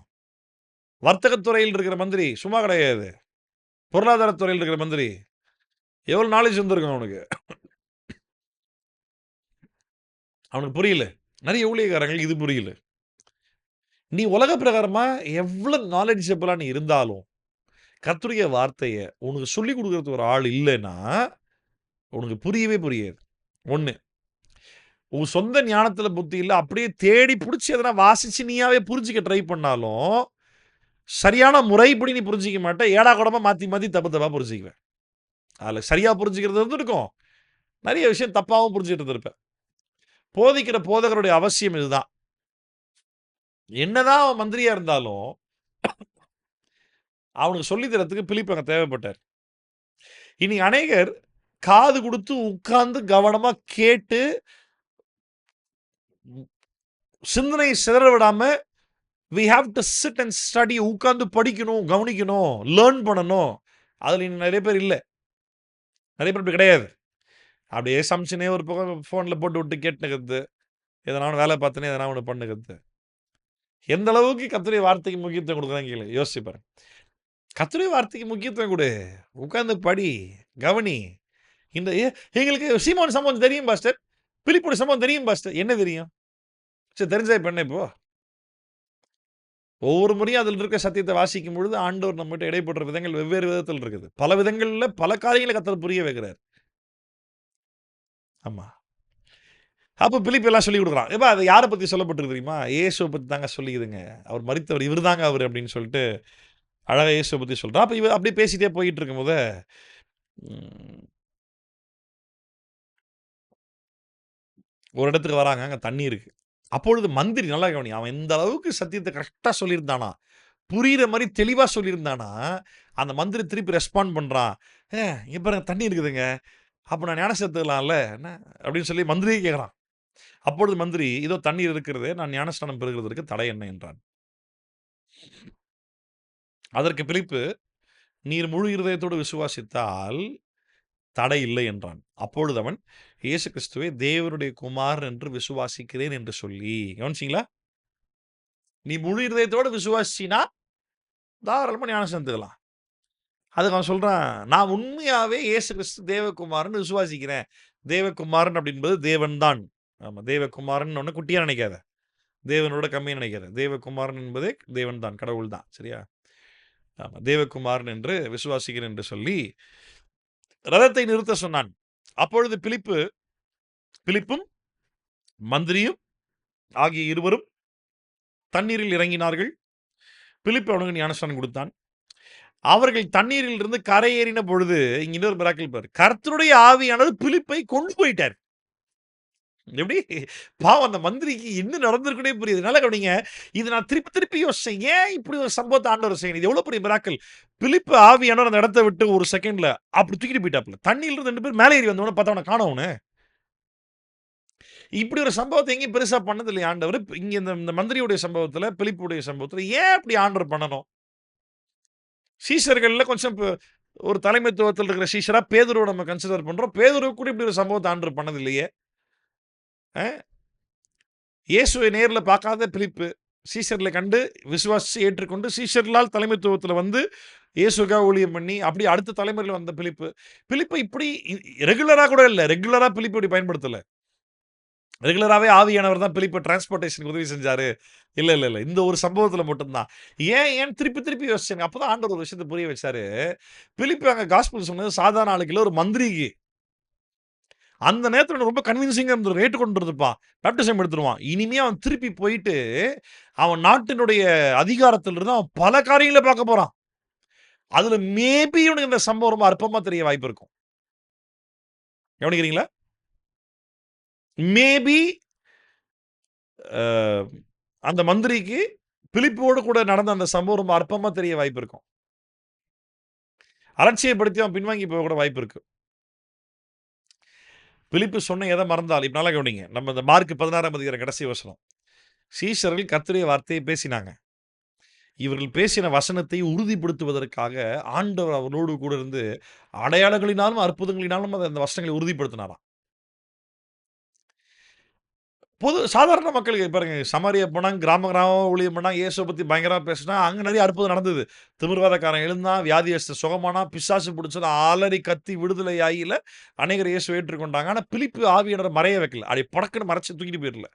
வர்த்தகத் துறையில் இருக்கிற மந்திரி. சும்மா கிடையாது. பொருளாதாரத் துறையில் இருக்கிற மந்திரி. எவ்வளவு நாலேட்ஜ் வந்திருக்கும் அவனுக்கு. அவனுக்கு புரியல. நிறைய ஊழியக்காரங்களுக்கு இது புரியல. நீ உலக பிரகாரமா எவ்வளவு நாலெட்ஜபிளா நீ இருந்தாலும், கர்த்தருடைய வார்த்தைய உனக்கு சொல்லிக் குடுக்குறதுக்கு ஒரு ஆள் இல்லன்னா, உனக்கு புரியவே புரியாது. 1 உன் சொந்த ஞானத்தில புத்தி இல்ல. அப்படியே தேடி புடிச்சு எதனா வாசிச்சு நீயாவே புரிஞ்சுக்க ட்ரை பண்ணாலும், சரியான முறைப்படி நீ புரிஞ்சுக்க மாட்ட. ஏடா கூடமா மாத்தி மாத்தி தப்பு தப்பா புரிஞ்சுக்குவ. அதுல சரியா புரிஞ்சுக்கிறது இருந்திருக்கும். நெறைய விஷயம் தப்பாவும் புரிஞ்சுட்டு இருந்திருப்ப. போதிக்கிற போதகருடைய அவசியம் இதுதான். என்னதான் அவன் மந்திரியா இருந்தாலும், அவனுக்கு சொல்லி தர்றதுக்கு பிலிப்பு அங்க தேவைப்பட்டார். இனி அநேகர் காது குடுத்து உட்கார்ந்து கவனமா கேட்டு, சிந்தனைய சிதற விடாம, we have to sit and study உட்கார்ந்து படிக்கணும், கவனிக்கணும், லேர்ன் பண்ணணும். அதுல இன்னும் நெறைய பேர் இல்ல. நெறைய பேர் இப்படி கிடையாது. அப்படியே சமைச்சுனே ஒரு பக்கம் ஃபோன்ல போட்டு விட்டு கேட்டுனுக்கிறது. எதனா ஒண்ணு வேலை பார்த்துன்னே எதனா ஒண்ணு பண்ணுகிறது. எந்த அளவுக்கு கர்த்தருடைய வார்த்தைக்கு முக்கியத்துவம் குடுக்குறாங்க கேளு. யோசிச்சு பாரு. கர்த்தருடைய வார்த்தைக்கு முக்கியத்துவம் குடு. உட்கார்ந்து படி, கவனி. இந்த எங்களுக்கு சீமோன் சம்பவம் தெரியும் பாஸ்டர். பிலிப்புடைய சம்பவம் தெரியும் பாஸ்டர். என்ன தெரியும்? சரி தெரிஞ்சா இப்ப என்ன இப்போ? ஒவ்வொரு முறையும் அதில இருக்கிற சத்தியத்த வாசிக்கும் பொழுது, ஆண்டவர் நம்மகிட்ட இடைப்படுற விதங்கள் வெவ்வேறு விதத்தில் இருக்குது. பல விதங்கள்ல பல காரியங்கள கர்த்தர் புரிய வைக்கிறார். ஆமா. அப்ப பிலிப்பு எல்லாம் சொல்லிக் குடுக்குறான். எப்பா அது யார பத்தி சொல்லப்பட்டிருக்கு தெரியுமா? இயேசுவ பத்தி தாங்க சொல்லிக்குதுங்க. அவர் மரித்தவர் இவரு தாங்க அவரு அப்படின்னு சொல்லிட்டு, அழகா இயேசுவ பத்தி சொல்றான். அப்ப இவ அப்படியே பேசிட்டே போயிட்டு இருக்கும்போது, ம் ஒரு இடத்துக்கு வராங்க. அங்க தண்ணி இருக்கு. அப்பொழுது மந்திரி நல்லா கவனி. அவன் எந்த அளவுக்கு சத்தியத்த கரெக்ட்டா சொல்லியிருந்தானா, புரியிற மாரி தெளிவா சொல்லியிருந்தானா, அந்த மந்திரி திருப்பி ரெஸ்பாண்ட் பண்றான். இங்க பாருங்க தண்ணி இருக்குதுங்க. அப்ப நான் ஞானஸ்நானம் எடுத்துக்கலாம்ல? என்ன?" அப்படின்னு சொல்லி மந்திரியே கேட்கிறான். அப்பொழுது மந்திரி, "இதோ தண்ணீர் இருக்கிறது. நான் ஞானஸ்நானம் பெறுகிறதற்கு தடை என்ன?" என்றான். அதற்கு பிலிப்பு, "நீர் முழு இருதயத்தோடு விசுவாசித்தால் தடை இல்லை" என்றான். அப்பொழுது அவன், "இயேசு கிறிஸ்துவே தேவனுடைய குமாரன் என்று விசுவாசிக்கிறேன்" என்று சொல்லி கவனிச்சீங்களா? நீ முழு இருதயத்தோடு விசுவாசிச்சீன்னா, தாராளமா ஞானஸ்நானம் எடுத்துக்கலாம். அதுக்கு அவன் சொல்றான், "நான் உண்மையாவே இயேசு கிறிஸ்து தேவகுமாரன்னு விசுவாசிக்கிறேன்." தேவகுமாரன் அப்படின்பது தேவன் தான். ஆமா, தேவகுமாரன் ஒண்ணு குட்டியா நினைக்காத. தேவனோட கம்மியா நினைக்காத. தேவகுமாரன் என்பதே தேவன் தான், கடவுள் தான். சரியா? ஆமா, தேவகுமாரன் என்று விசுவாசிக்கிறேன் என்று சொல்லி, ரதத்தை நிறுத்த சொன்னான். அப்பொழுது பிலிப்பும் மந்திரியும் ஆகிய இருவரும் தண்ணீரில் இறங்கினார்கள். பிலிப்பு அவனுக்கு ஞானஸ்நானம் கொடுத்தான். அவர்கள் தண்ணீரில் இருந்து கரையேறின பொழுது, இங்க இன்னொரு மிராக்கிள் பாரு. கர்த்தருடைய ஆவியானவர் பிலிப்பை கொண்டு போயிட்டார். எப்படி? பாவம் அந்த மந்திரிக்கு என்ன நடந்திருக்குன்னே புரியுது. நல்லா கவனிங்க. இது நான் திருப்பி திருப்பி யோசிச்சேன். ஏன் இப்படி ஒரு சம்பவத்த ஆண்டவர் செய்யணும்? இது எவ்வளவு பெரிய மிராக்கிள். பிலிப்பு ஆவியானவர் அந்த இடத்த விட்டு ஒரு செகண்ட்ல அப்படி தூக்கிட்டு போயிட்டாப்ல. தண்ணீல இருந்து 2 பேர் மேல ஏறி வந்தவன பார்த்தா அவன காணோம் அவன. இப்படி ஒரு சம்பவத்த எங்கேயும் பெருசா பண்ணது இல்லையே ஆண்டவரு. இங்க இந்த இந்த மந்திரியுடைய சம்பவத்துல, பிலிப்புடைய சம்பவத்துல ஏன் இப்படி ஆண்டவர் பண்ணணும்? சீஷர்கள்ல கொஞ்சம் ஒரு தலைமைத்துவத்தில் இருக்கிற சீஷரா பேதுருவ நம்ம கன்சிடர் பண்றோம். பேதுருவுக்கு கூட இப்படி ஒரு சம்பவத்த ஆண்டவர் பண்ணது இல்லையே. அ இயேசுவை நேர்ல பார்க்காத பிலிப்பு, சீஷர்களை கண்டு விசுவாசிச்சு ஏற்றுக்கொண்டு, சீஷர்களால் தலைமைத்துவத்தில வந்து இயேசுக்காக ஊழியம் பண்ணி, அப்படியே அடுத்த தலைமுறையில வந்த பிலிப்பு. பிலிப்ப இப்படி ரெகுலரா கூட இல்ல. ரெகுலரா பிலிப்ப இப்படி பயன்படுத்தல. ரெகுலராவே ஆவியானவர் தான் பிலிப்ப டிரான்ஸ்போர்டேஷனுக்கு உதவி செஞ்சாரு. இல்ல, இல்ல, இல்ல. இந்த ஒரு சம்பவத்தில மட்டும் தான். ஏன் திருப்பி திருப்பி யோசிச்சேங்க. அப்பதான் ஆண்டவர் ஒரு விஷயத்த புரிய வச்சாரு. பிலிப்பு அங்க காஸ்பல் சொன்னது சாதாரண ஆளுக்கு இல்ல, ஒரு மந்திரிக்கு. அந்த நேரத்துல எனக்கு ரொம்ப கன்வின்சிங்கா இருந்திருக்கும். ஏற்றுக்கொண்டு இருப்பான். பேப்டிசம் எடுத்துருவான். இனிமே அவன் திருப்பி போயிட்டு, அவன் நாட்டினுடைய அதிகாரத்திலிருந்து அவன் பல காரியங்கள பார்க்க போறான். அதுல மேபி இவனுக்கு இந்த சம்பவம் ரொம்ப அற்பமா தெரிய வாய்ப்பு இருக்கும். கவனிக்கிறீங்களா? மேபி அ அந்த மந்திரிக்கு பிலிப்போடு கூட நடந்த அந்த சம்பவம் ரொம்ப அற்பமா தெரிய வாய்ப்பு இருக்கும். அலட்சியப்படுத்தி அவன் பின்வாங்கி போக கூட வாய்ப்பு இருக்கு. பிலிப்பு சொன்ன எத மறந்தால் இப்ப நல்லா கவனிங்க. நம்ம இந்த மார்க் 16ஆம் அதிகாரம் கடைசி வசனம். சீஷர்கள் கர்த்தருடைய வார்த்தையை பேசினாங்க. இவர்கள் பேசின வசனத்தை உறுதிப்படுத்துவதற்காக ஆண்டவர் அவர்களோடு கூட இருந்து அடையாளங்களினாலும், அற்புதங்களினாலும் அந்த வசனங்களை உறுதிப்படுத்தினாராம். சாதாரண மக்களுக்கு பாருங்க, சமாரியா போனாங்க, கிராமமா ஊழியம் பண்ணாங்க, இயேசுவ பத்தி பயங்கரமா பேசினா, அங்க நெறைய அற்புதம் நடந்தது. திமிர்வாதக்காரன் எழுந்தான், வியாதியஸ்தன் சுகமானான், பிசாசு பிடிச்சவன் அலறி கத்தி விடுதலை ஆகில அநேகர் இயேசுவை ஏற்றுக்கொண்டாங்க. ஆனா பிலிப்பு ஆவியானவர மறைய வைக்கல. அப்படியே படக்குன்னு மறைச்சு தூக்கிட்டு போயிரல.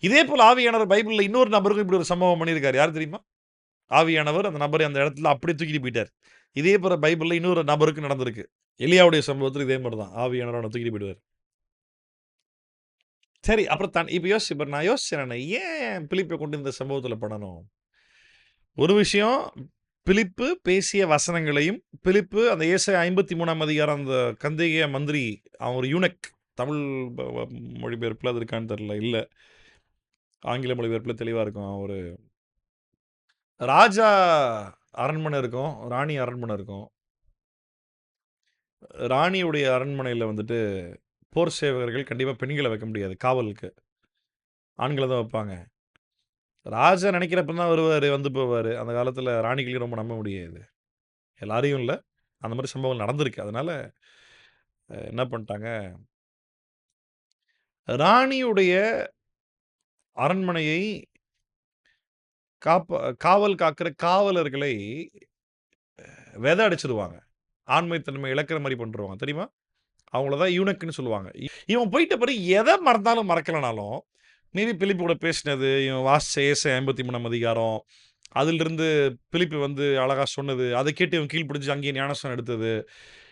இதே போல ஆவியானவர் பைபிள்ல இன்னொரு நபருக்கும் இப்படி ஒரு சம்பவம் பண்ணியிருக்காரு. யார் தெரியுமா? ஆவியானவர் அந்த நபரை அந்த இடத்துல அப்படியே தூக்கிட்டு போயிட்டார். இதே போல பைபிள்ல இன்னொரு நபருக்கு நடந்திருக்கு. எலியாவுடைய சம்பவத்துல இதே மாரி தான். ஆவியானவர் அவன தூக்கிட்டு போயிடுவாரு. சரி, அப்புறம் இப்ப இப்ப நான் யோசிச்சேன் நானு. ஏன் பிலிப்ப கொண்டு இந்த சம்பவத்துல பண்ணணும்? ஒரு விஷயம், பிலிப்பு பேசிய வசனங்களையும், பிலிப்பு அந்த ஏசாயா 53ஆம் அதிகாரம் அந்த கந்தேய மந்திரி, அவன் ஒரு யூனக். தமிழ் ப வ மொழிபெயர்ப்புல அது இருக்கான்னு தெரியல. இல்ல. ஆங்கில மொழிபெயர்ப்புல தெளிவா இருக்கும். ஒரு ராஜா அரண்மனை இருக்கும். ராணி அரண்மனை இருக்கும். ராணியுடைய அரண்மனையில வந்துட்டு போர் சேவகர்கள் கண்டிப்பா பெண்கள வைக்க முடியாது காவலுக்கு. ஆண்கள தான் வைப்பாங்க. ராஜா நெனைக்கிறப்ப தான் வருவாரு, வந்து போவாரு. அந்த காலத்தில ராணிகளையும் ரொம்ப நம்ப முடியாது. எல்லாரையும் இல்ல. அந்த மாரி சம்பவங்கள் நடந்திருக்கு. அதனால என்ன பண்ட்டாங்க, ராணியுடைய அரண்மனையை காவல் காக்கிற காவலர்களை அடிச்சுருவாங்க. ஆண்மைத்தன்மை இழக்கிற மாரி பண்ருவாங்க. தெரியுமா? அவங்கள தான் யூனக்குன்னு சொல்லுவாங்க. இவன் போயிட்ட பிறகு எத மறந்தாலும் மறக்கலனாலும், மேபி பிலிப்பு கூட பேசினது, இவன் வாசிச்ச ஏசாயா 53ஆம் அதிகாரம், அதிலிருந்து பிலிப்பு வந்து அழகா சொன்னது, அத கேட்டு இவன் கீழ்ப்படிஞ்சு அங்கேயே ஞானஸ்நானம் எடுத்தது.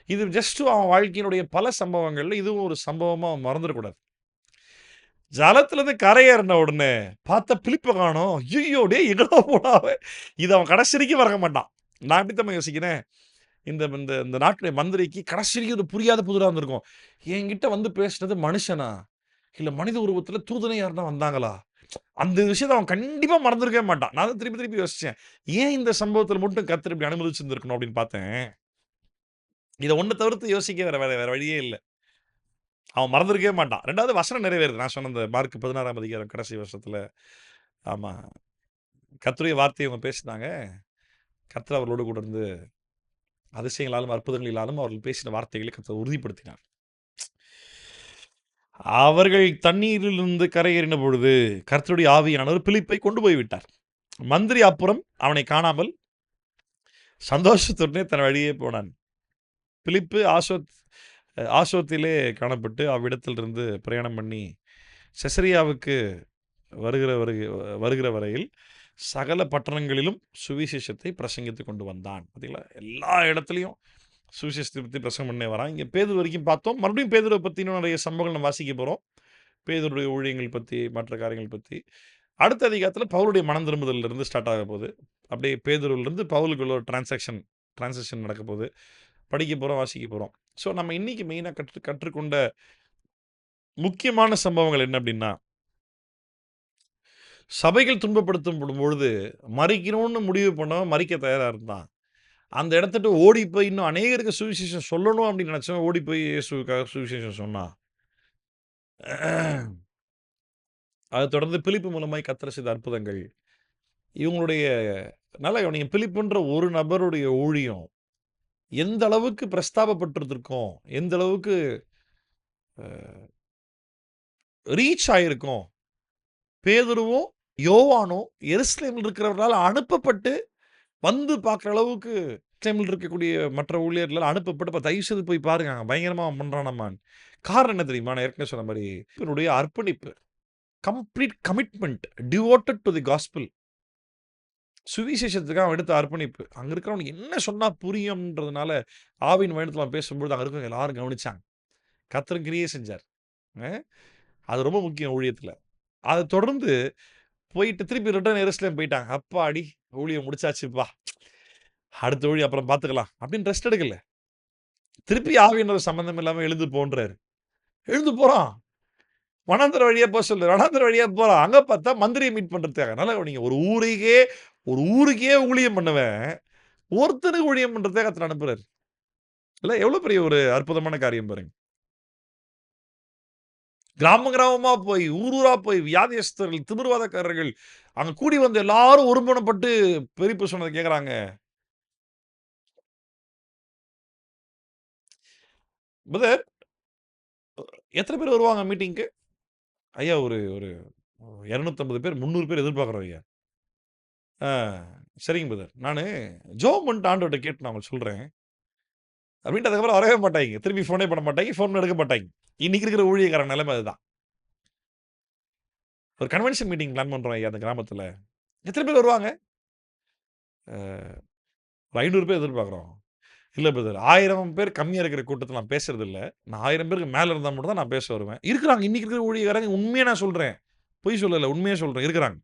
இது ஜஸ்ட் அவன் வாழ்க்கையினுடைய பல சம்பவங்கள்ல இதுவும் ஒரு சம்பவமா அவன் மறந்துறக்கூடாது. ஜலத்துலருந்து கரையேறுன உடனே பார்த்தா பிலிப்ப காணோம். ஐய்யய்யோ! டேய் எங்கடா போனா அவன்? இத அவன் கடைசி வரைக்கும் மறக்க மாட்டான். நான் எப்படி தெரியுமா யோசிக்கிறேன்? இந்த இந்த இந்த நாட்டுடைய மந்திரிக்கு கடைசி வரைக்கும் இது புரியாத புதிரா இருந்திருக்கும். என்கிட்ட வந்து பேசினது மனுஷனா? இல்ல மனித உருவத்துல தூதனே யாருனா வந்தாங்களா? அந்த விஷயத்த அவன் கண்டிப்பா மறந்திருக்கவே மாட்டான். நான் தான் திருப்பி திருப்பி யோசிச்சேன். ஏன் இந்த சம்பவத்துல மட்டும் கர்த்தர் இப்படி அனுமதிச்சிருந்திருக்கணும் அப்படின்னு பார்த்தேன். இத ஒண்ண தவிர்த்து யோசிக்க வேற வேற வேற வழியே இல்ல. அவன் மறந்திருக்கவே மாட்டான். 2வது வசனம் நிறைவேறுது. நான் சொன்ன அந்த மார்க் 16ஆம் அதிகாரம் கடைசி வருஷத்துல. ஆமா. கர்த்தருடைய வார்த்தைய அவங்க பேசினாங்க. கர்த்தர் அவர்களோடு கூட இருந்து அதிசயங்களாலும், அற்புதங்களினாலும் அவர்கள் பேசின வார்த்தைகளை கர்த்தர் உறுதிப்படுத்தினார். அவர்கள் தண்ணீரிலிருந்து கரையேறின பொழுது, கர்த்தருடைய ஆவியானவர் பிலிப்பை கொண்டு போய் விட்டார். மந்திரி அப்புறம் அவனை காணாமல் சந்தோஷத்துடனே தன் வழியே போனான். பிலிப்பு ஆசோத்திலே காணப்பட்டு அவ்விடத்திலிருந்து பிரயாணம் பண்ணி செசரியாவுக்கு வருகிற வருக வருகிற வரையில் சகல பட்டணங்களிலும் சுவிசேஷத்தை பிரசங்கித்துக் கொண்டு வந்தான். பார்த்தீங்களா? எல்லா இடத்துலயும் சுவிசேஷத்தை பத்தி பிரசங்கம் பண்ணே வரான். இங்க பேதுரு வரைக்கும் பார்த்தோம். மறுபடியும் பேதுருவ பத்தி இன்னும் நெறைய சம்பவங்கள் நம்ம வாசிக்க போறோம். பேதுருடைய ஊழியங்கள் பத்தி, மற்ற காரியங்கள் பத்தி. அடுத்த அதிகாரத்தில பவுலுடைய மனம் திரும்புதல்ல இருந்து ஸ்டார்ட் ஆக போகுது. அப்படியே பேதுருவிலிருந்து பவுலுக்குள்ள ஒரு டிரான்சிஷன் நடக்க போகுது. படிக்க போறோம், வாசிக்க போறோம். ஸோ நம்ம இன்னைக்கு மெயினா கற்றுக்கொண்ட முக்கியமான சம்பவங்கள் என்ன அப்படின்னா, சபைகள் துன்பப்படுத்தப்படும் பொழுது மறிக்கணும்னு முடிவு பண்ணவன் மறிக்க தயாரா இருந்தான். அந்த இடத்த விட்டு ஓடி போய் இன்னும் அநேகருக்கு சுவிசேஷம் சொல்லணும் அப்படின்னு நினைச்சவன் ஓடி போய் இயேசுவுக்காக சுவிசேஷம் சொன்னான். அதைத் தொடர்ந்து பிலிப்பு மூலமாய் கர்த்தர் செய்த அற்புதங்கள். இவங்களுடைய நல்லா கவனிங்க. பிலிப்புன்ற ஒரு நபருடைய ஊழியம் எந்த அளவுக்கு பிரஸ்தாபப்பட்டிருந்திருக்கும், எந்த அளவுக்கு ரீச் ஆயிருக்கும். பேதுருவும், யோவானும் எருசலேமில் இருக்கிறவர்களால் அனுப்பப்பட்டு வந்து பார்க்குற அளவுக்கு எருசலேமில் இருக்கக்கூடிய மற்ற ஊழியர்கள் அனுப்பப்பட்டு தயவு செய்து போய் பாருங்க. அங்க பயங்கரமா அவன் பண்றானாமான்னு. காரணம் என்ன தெரியுமா? நான் ஏற்கனவே சொன்ன மாரி இவனுடைய அர்ப்பணிப்பு. Complete commitment devoted to the gospel. சுவிசேஷத்துக்கு அவன் எடுத்த அர்ப்பணிப்பு. அங்க இருக்கிறவனுக்கு என்ன சொன்னா புரியும்ன்றதுனால, ஆவியின் பயணத்துல அவன் பேசும்பொழுது அங்க இருக்கிறவங்க எல்லாரும் கவனிச்சாங்க. கர்த்தர் கிரியை செஞ்சார். அ அது ரொம்ப முக்கியம் ஊழியத்துல. அத தொடர்ந்து போயிட்டு திருப்பி ரிட்டர்ன் எருசலேம் போயிட்டாங்க. அப்பாடி! ஊழியம் முடிச்சாச்சுப்பா. அடுத்த ஊழியம் அப்புறம் பார்த்துக்கலாம். அப்படின்னு ரெஸ்ட் எடுக்கல. திருப்பி ஆவியானவர் சம்மந்தம் இல்லாம எழுந்து போன்றாரு. எழுந்து போறான். வனாந்தர வழியா சொல்லு. வனாந்தர வழியா போறான். அங்க பார்த்தா மந்திரிய மீட் பண்றதுக்காக. நல்லா கவனிங்க. ஒரு ஊருக்கே ஊழியம் பண்ணவன், ஒருத்தனுக்கு ஊழியம் பண்றதுக்காக கர்த்தர் அனுப்புறாரு. இல்ல எவ்வளவு பெரிய ஒரு அற்புதமான காரியம் பாருங்க. கிராமமா போய், ஊரா போய் வியாதியஸ்தர்கள், திமிர்வாதக்காரர்கள் அங்க கூடி வந்து எல்லாரும் ஒருமனப்பட்டு பெரியப்ப சொன்னத கேட்கறாங்க. பிரதர் எத்தன பேர் வருவாங்க மீட்டிங்க்கு? ஐயா ஒரு ஒரு 250 பேர், 300 பேர் எதிர்பார்க்கிறோம் ஐயா. ஆ சரிங்க பிரதர். நானு ஜெபம் பண்ணிட்டு ஆண்டவர்ட்ட கேட்டு நான் உங்களுக்கு சொல்றேன். அப்படின்ட்டு அதுக்கப்புறம் வரவே மாட்டாய்ங்க. திருப்பி ஃபோனே பண்ண மாட்டாய்ங்க. ஃபோன் எடுக்க மாட்டாய்ங்க. இன்னைக்கு இருக்கிற ஊழியக்காரன் நிலைமை அதுதான். ஒரு கன்வென்ஷன் மீட்டிங் பிளான் பண்றோம் ஐயா அந்த கிராமத்துல. எத்தனை பேர் வருவாங்க? அ ஒரு 500 பேர் எதிர்பார்க்குறோம். இல்ல பிரதர் 1000 பேர் கம்மியா இருக்கிற கூட்டத்துல நான் பேசுறது இல்ல. நான் 1000 பேருக்கு மேல இருந்தா மட்டும் தான் நான் பேச வருவேன். இருக்கிறாங்க. இன்னைக்கு இருக்கிற ஊழியக்காரங்க உண்மையா நான் சொல்றேன். பொய் சொல்லல. உண்மையா சொல்றேன். இருக்கிறாங்க.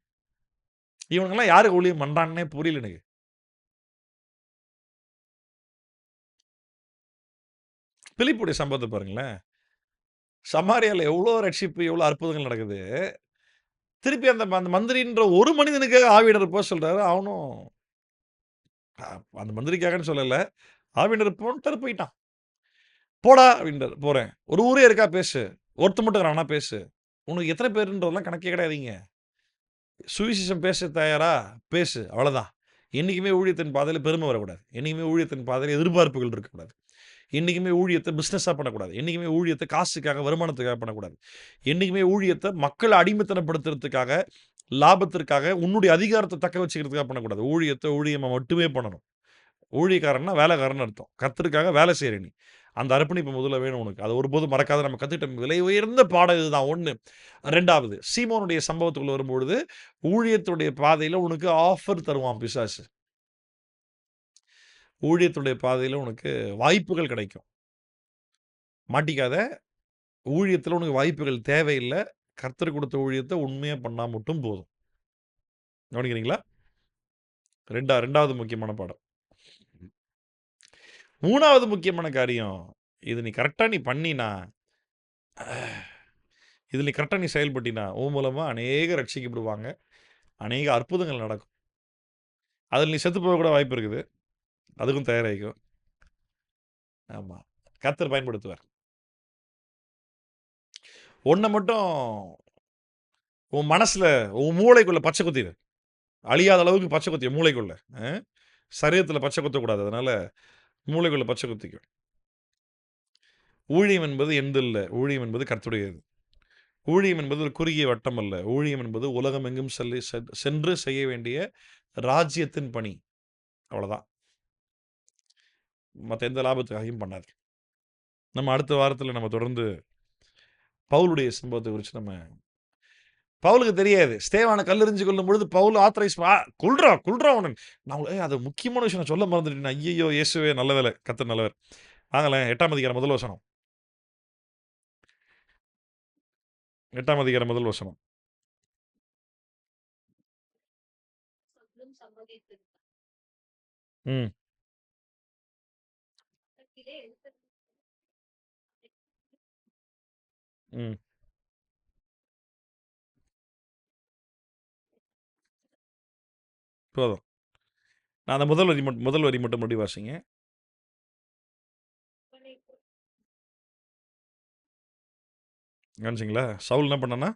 இவனுங்கலாம் யாருக்கு ஊழியம் பண்றான்னே புரியல எனக்கு. பிலிப்புடைய சம்பவத்த பாருங்களேன். சமாரியால எவ்ளோ ரட்சிப்பு, எவ்ளோ அற்புதங்கள் நடக்குது. திருப்பி அந்த அந்த மந்திரின்ற ஒரு மனிதனுக்காக ஆவியானவர் போ சொல்றாரு. அவனும் அ அந்த மந்திரிக்காகன்னு சொல்லல. ஆவியானவர் போன்ட்டாரு போயிட்டான். போடா அப்டின்றாரு. போறேன். ஒரு ஊரே இருக்கா பேசு. ஒருத்தன் மட்டும் இருக்கிறானா பேசு. உனக்கு எத்தன பேருன்றதெல்லாம் கணக்கே கிடையாதுங்க. சுவிசேஷம் பேச தயாரா? பேசு. அவ்வளதான். என்னைக்குமே ஊழியத்தின் பாதையில பெருமை வரக்கூடாது. என்னைக்குமே ஊழியத்தின் பாதையில எதிர்பார்ப்புகள் இருக்கக்கூடாது. என்னைக்குமே ஊழியத்த பிசினஸா பண்ணக்கூடாது. என்னைக்குமே ஊழியத்த காசுக்காக, வருமானத்துக்காக பண்ணக்கூடாது. என்னைக்குமே ஊழியத்த மக்கள அடிமைத்தனப்படுத்துறதுக்காக, லாபத்திற்காக, உன்னுடைய அதிகாரத்த தக்க வச்சுக்கிறதுக்காக பண்ணக்கூடாது. ஊழியத்த ஊழியமா மட்டுமே பண்ணணும். ஊழியக்காரன்னா வேலைக்காரன்னு அர்த்தம். கர்த்தருக்காக வேலை செய்ற நீ. அந்த அர்ப்பணிப்பு முதல்ல வேணும் உனக்கு. அத ஒருபோதும் மறக்காத. நம்ம கத்துக்கிட்ட விலை உயர்ந்த பாடம் இதுதான் 1. 2வது சீமோனுடைய சம்பவத்துக்குள்ள வரும்பொழுது, ஊழியத்துடைய பாதையில உனக்கு ஆஃபர் தருவான் பிசாசு. ஊழியத்துடைய பாதையில உனக்கு வாய்ப்புகள் கிடைக்கும். மாட்டிக்காத. ஊழியத்துல உனக்கு வாய்ப்புகள் தேவையில்ல. கர்த்தர் குடுத்த ஊழியத்த உண்மையா பண்ணா மட்டும் போதும். கவனிக்கிறீங்களா? 2வது முக்கியமான பாடம். 3வது முக்கியமான காரியம். இது நீ கரெக்ட்டா பண்ணீன்னா, இதில நீ கரெக்ட்டா செயல்பட்டீன்னா, உன் மூலமா அநேகர் ரட்சிக்கப்படுவாங்க. அநேக அற்புதங்கள் நடக்கும். அதில நீ செத்து போக கூட வாய்ப்பு இருக்குது. அதுக்கும் தயாராகிக்கோ. ஆமா. கர்த்தர் பயன்படுத்துவார். உன்ன மட்டும் உன் மனசுல, உன் மூளைக்குள்ள பச்சை குத்திரு. அழியாத அளவுக்கு பச்சை குத்தி மூளைக்குள்ள. அ சரீரத்தில பச்சை குத்தக்கூடாது. அதனால மூளைக்குள்ள பச்சை குத்திக்கோ. ஊழியம் என்பது எந்து இல்ல. ஊழியம் என்பது கர்த்தருடையது. ஊழியம் என்பது ஒரு குறுகிய வட்டம் அல்ல. ஊழியம் என்பது உலகமெங்கும் சென்று செய்ய வேண்டிய ராஜ்யத்தின் பணி. அவ்வளதான். மத்த எந்த லாபத்துக்காகவும் பண்ணாது. நம்ம அடுத்த வாரத்தில நம்ம தொடர்ந்து பவுலுடைய சம்பவத்த குறிச்சு நம்ம பவுலுக்கு தெரியாது. ஸ்தேவான கல்லெறிஞ்சு கொல்லும்பொழுது பவுல் ஆத்தரைஸ் கொல்றா கொல்றா அவன. நான் அது முக்கியமான விஷயம் நான் சொல்ல மறந்துட்டேனே. ஐய்யயோ! இயேசுவே நல்ல வேளை. கர்த்தர் நல்லவர். வாங்களேன் 8ஆம் அதிகாரம் முதல் வசனம். 8ஆம் அதிகாரம் முதல் வசனம். ம், ம். போதும். நான் அந்த முதல் வரி மட்டும் மறுபடியும் வாசிங்க. கவனிச்சீங்களா? சவுல் என்ன பண்ணான்னா,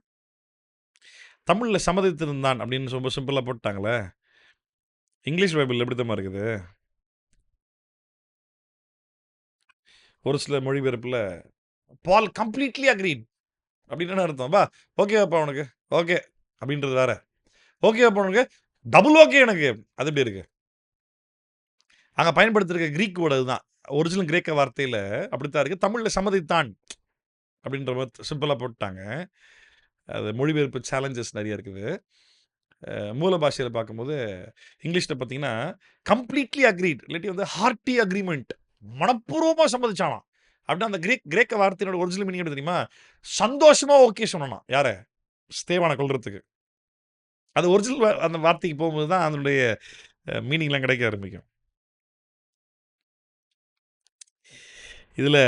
தமிழ்ல சம்மதித்திருந்தான் அப்படின்னு ரொம்ப சிம்பிளா போட்டுட்டாங்களே. இங்கிலீஷ் பைபிள்ல எப்படி தெரியுமா இருக்குது? ஒரு சில மொழிபெயர்ப்புல பால் கம்ப்ளீட்லி அக்ரீட் அப்படின்னு என்ன அர்த்தம்? ஓகேவாப்பா உனக்கு? ஓகே. அப்படின்றது வேற. ஓகேவாப்பா உனக்கு? டபுள் ஓகே எனக்கு. அது எப்படி இருக்கு? அங்க பயன்படுத்தியிருக்க கிரீக் வேர்ட் அதுதான். ஒரிஜினல் கிரேக்க வார்த்தையில அப்படித்தான் இருக்கு. தமிழ்ல சம்மதித்தான் அப்படின்ற மாரி சிம்பிளா போட்டுட்டாங்க. அது மொழிபெயர்ப்பு சேலஞ்சஸ் நெறைய இருக்குது. மூல பாஷையில பார்க்கும்போது, இங்கிலீஷ்ல பார்த்தீங்கன்னா, கம்ப்ளீட்லி அக்ரீட் இல்லாட்டி ஹார்ட்டி அக்ரீமெண்ட். மனப்பூர்வமா சம்மதிச்சானாம். அப்படின்னா அந்த கிரேக்க வார்த்தையோட ஒரிஜினல் மீனிங் என்ன தெரியுமா? சந்தோஷமா ஓகே சொன்னானாம். யார? ஸ்தேவான கொல்றதுக்கு. அது ஒரிஜினல் அந்த வார்த்தைக்கு போகும்போது தான் அதனுடைய மீனிங்லாம் கிடைக்க ஆரம்பிக்கும். இதுல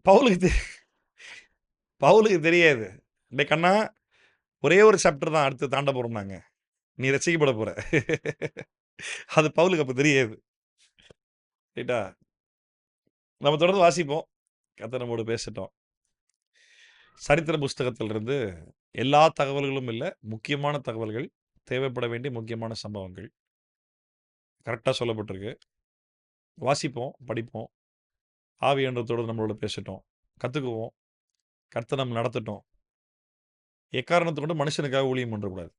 பவுலுக்கு பவுலுக்கு தெரியாது. "டேய் கண்ணா, ஒரே ஒரு சாப்டர் தான் அடுத்து தாண்ட போறோம் நாங்க. நீ ரட்சிக்கப்பட போற." அது பவுலுக்கு அப்ப தெரியாது. ரைட்டா? நம்ம தொடர்ந்து வாசிப்போம். கர்த்தர் நம்மோடு பேசட்டும். சரித்திர புஸ்தகத்திலிருந்து எல்லா தகவல்களும் இல்ல. முக்கியமான தகவல்கள், தேவைப்பட வேண்டிய முக்கியமான சம்பவங்கள். கரெக்ட்டா சொல்லப்பட்டிருக்கு. வாசிப்போம், படிப்போம். ஆவியானவர் நம்மளோட பேசட்டும். கத்துக்குவோம். கர்த்தர் நம்மள நடத்தட்டும். எக்காரணத்த கொண்டும் மனுஷனுக்காக ஊழியம் பண்ணக்கூடாது.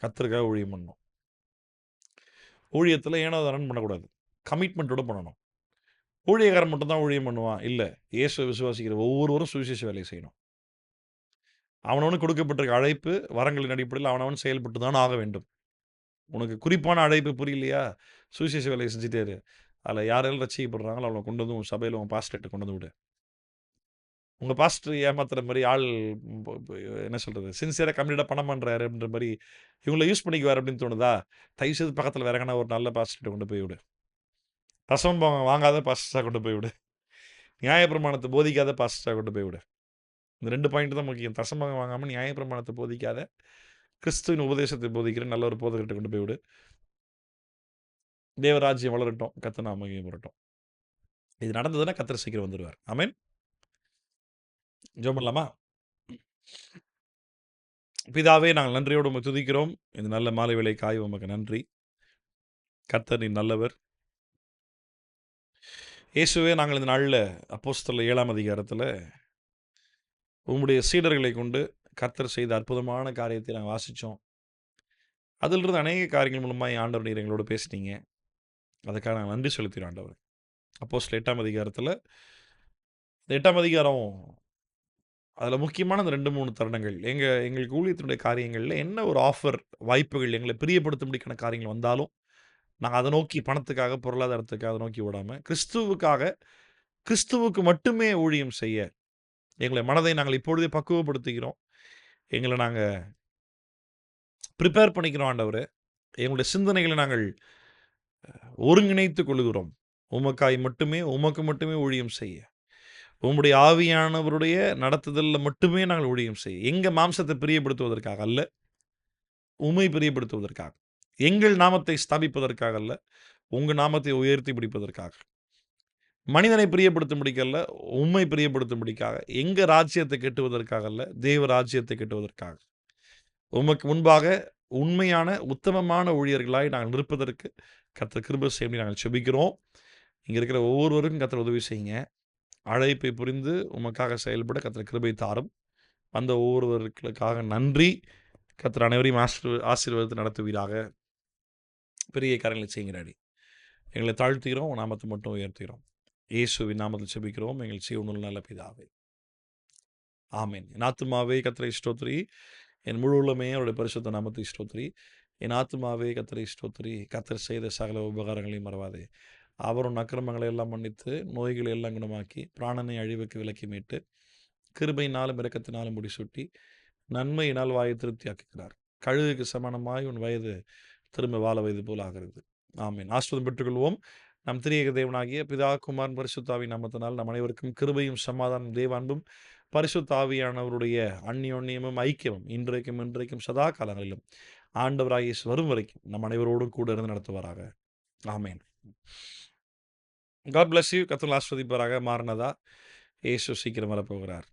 கர்த்தருக்காக ஊழியம் பண்ணணும். ஊழியத்தில ஏனோ தானோன்னு பண்ணக்கூடாது. கமிட்மென்ட்டோட பண்ணணும். ஊழியக்காரன் மட்டும் தான் ஊழியம் பண்ணுவான். இல்ல. இயேசுவை விசுவாசிக்கிற ஒவ்வொருவரும் சுவிசேஷ வேலையை செய்யணும். அவனவனுக்கு கொடுக்கப்பட்டிருக்க அழைப்பு, வரங்களின் அடிப்படையில் அவனவன் செயல்பட்டு தான் ஆக வேண்டும். உனக்கு குறிப்பான அழைப்பு புரியலையா? சுவிசேஷ வேலையை செஞ்சுட்டே இரு. அதில யாரெல்லாம் ரட்சிக்கப்படுறாங்களோ அவங்கள கொண்டு வந்து உன் சபையில உன் பாஸ்டர்ட்ட கொண்டு வந்து விடு. உங்க பாஸ்டர் ஏமாத்துற மாரி ஆள் ப ப என்ன சொல்றது? சின்சியரா கம்மிட்டடா பணம் பண்றாருன்ற மாரி இவங்கள யூஸ் பண்ணிக்குவாரு அப்படின்னு தோணுதா? தயவுசெய்து பக்கத்தில வேற எங்கனா ஒரு நல்ல பாஸ்டர்ட்ட கொண்டு போய் விடு. தசமபாகம் வாங்காத பாஸ்டரா கொண்டு போய் விடு. நியாயப்பிரமாணத்த போதிக்காத பாஸ்டரா கொண்டு போய் விடு. இந்த 2 பாயிண்ட் தான் முக்கியம். தசமபாகம் வாங்காம நியாயப்பிரமாணத்த போதிக்காத, கிறிஸ்துவின் உபதேசத்தை போதிக்கிற நல்ல ஒரு போதகர்ட்ட கொண்டு போய் விடு. தேவராஜ்யம் வளரட்டும். கர்த்தர் நாமம் மகிமைப்படட்டும். இது நடந்ததுன்னா கர்த்தர் சீக்கிரம் வந்துருவார். ஆமென். ஜெபம் பண்ணலாமா? பிதாவே, நாங்கள் நன்றியோடு உம்மை துதிக்கிறோம். இந்த நல்ல மாலை வேளைக்காய் உமக்கு நன்றி. கர்த்தர் நீர் நல்லவர். இயேசுவே, நாங்கள் இந்த நாள்ல அப்போஸ்தலர் 7ஆம் அதிகாரத்தில உம்முடைய சீடர்களை கொண்டு கர்த்தர் செய்த அற்புதமான காரியத்தை நாங்க வாசிச்சோம். அதிலிருந்து அநேக காரியங்கள் மூலமாய் ஆண்டவர் நீர் எங்களோடு பேசினீங்க. அதுக்காக நாங்க நன்றி செலுத்துகிறோம் ஆண்டவரே. அப்போஸ்தலர் 8ஆம் அதிகாரத்தில இந்த 8ஆம் அதிகாரம் அதில முக்கியமான அந்த 2, 3 தருணங்கள். எங்களுக்கு ஊழியத்தினுடைய காரியங்கள்ல என்ன ஒரு ஆஃபர், வாய்ப்புகள் எங்கள பிரியப்படுத்தும்படிக்கான காரியங்கள் வந்தாலும், நாங்க அத நோக்கி பணத்துக்காக, பொருளாதாரத்துக்காக அத நோக்கி ஓடாம, கிறிஸ்துவுக்காக, கிறிஸ்துவுக்கு மட்டுமே ஊழியம் செய்ய, மனதை நாங்கள் இப்பொழுதே பக்குவப்படுத்துகிறோம். எங்கள நாங்க பிரிப்பேர் பண்ணிக்கிறோம் ஆண்டவரே. எங்களுடைய சிந்தனைகள நாங்கள் ஒருங்கிணைத்துக் கொள்ளுகிறோம். உமக்காய் மட்டுமே, உமக்கு மட்டுமே ஊழியம் செய்ய. உம்முடைய ஆவியானவருடைய நடத்துதல்ல மட்டுமே நாங்கள் ஊழியம் செய்ய. எங்க மாம்சத்தை பிரியப்படுத்துவதற்காக அல்ல, உம்மை பிரியப்படுத்துவதற்காக. எங்கள் நாமத்தை ஸ்தாபிப்பதற்காக அல்ல, உங்க நாமத்தை உயர்த்தி பிடிப்பதற்காக. மனிதனை பிரியப்படுத்தும்படிக்கு அல்ல, உம்மை பிரியப்படுத்தும்படிக்காக. எங்க ராஜ்யத்தை கட்டுவதற்காக அல்ல, தேவ ராஜ்யத்தை கட்டுவதற்காக. உமக்கு முன்பாக உண்மையான, உத்தமமான ஊழியர்களாய் நாங்கள் நிற்பதற்கு கர்த்தர் கிருபை செய்யும்படி நாங்கள் ஜெபிக்கிறோம். இங்க இருக்கிற ஒவ்வொருவருக்கும் கர்த்தர் உதவி செய்யுங்க. அழைப்பை புரிந்து உமக்காக செயல்பட கர்த்தர் கிருபை தாரும். வந்த ஒவ்வொருவர்களுக்காக நன்றி. கர்த்தர் அனைவரையும் ஆசீர்வதித்து நடத்துவீராக. பெரிய காரியங்களை செய்யுங்க டாடி. எங்களை தாழ்த்துகிறோம், உம் நாமத்தை மட்டும் உயர்த்துகிறோம். இயேசுவின் நாமத்தில் ஜெபிக்கிறோம் எங்கள் ஜீவனுள்ள நல்ல பிதாவே. ஆமென். என் ஆத்துமாவே கர்த்தரை ஸ்தோத்திரி. என் முழு உள்ளமே அவருடைய பரிசுத்த நாமத்தை ஸ்தோத்திரி. என் ஆத்துமாவே கர்த்தரை ஸ்தோத்திரி. கர்த்தர் செய்த சகல உபகாரங்களையும் மறவாதே. அவர் உன் அக்கிரமங்களை எல்லாம் மன்னித்து, நோய்களை எல்லாம் குணமாக்கி, பிராணனை அழிவுக்கு விலக்கி மீட்டு, கிருபையினாலும் இரக்கத்தினாலும் முடிசூட்டி, நன்மையினால் வாயை திருப்தியாக்குகிறார். கழுகுக்கு சமானமாய் உன் வயது திரும்ப வாழ வயது போல் ஆகிறது. ஆமென். ஆசீர்வாதம் பெற்றுக்கொள்வோம். நம் திரியேக தேவனாகிய பிதா, குமாரன், பரிசுத்த ஆவியின் நாமத்தினால் நம் அனைவருக்கும் கிருபையும் சமாதானம், தேவ அன்பும், பரிசுத்த ஆவியானவருடைய அந்யோன்யமும் ஐக்கியமும் இன்றைக்கும் என்றைக்கும் சதா காலங்களிலும் ஆண்டவராகிய இயேசு வரும் வரைக்கும் நம் அனைவரோடும் கூட இருந்து நடத்துவாராக. ஆமென். God bless you. கர்த்தர் ஆசீர்வதிப்பாராக. மாரநாதா. இயேசு சீக்கிரம் வரப்போகிறார்.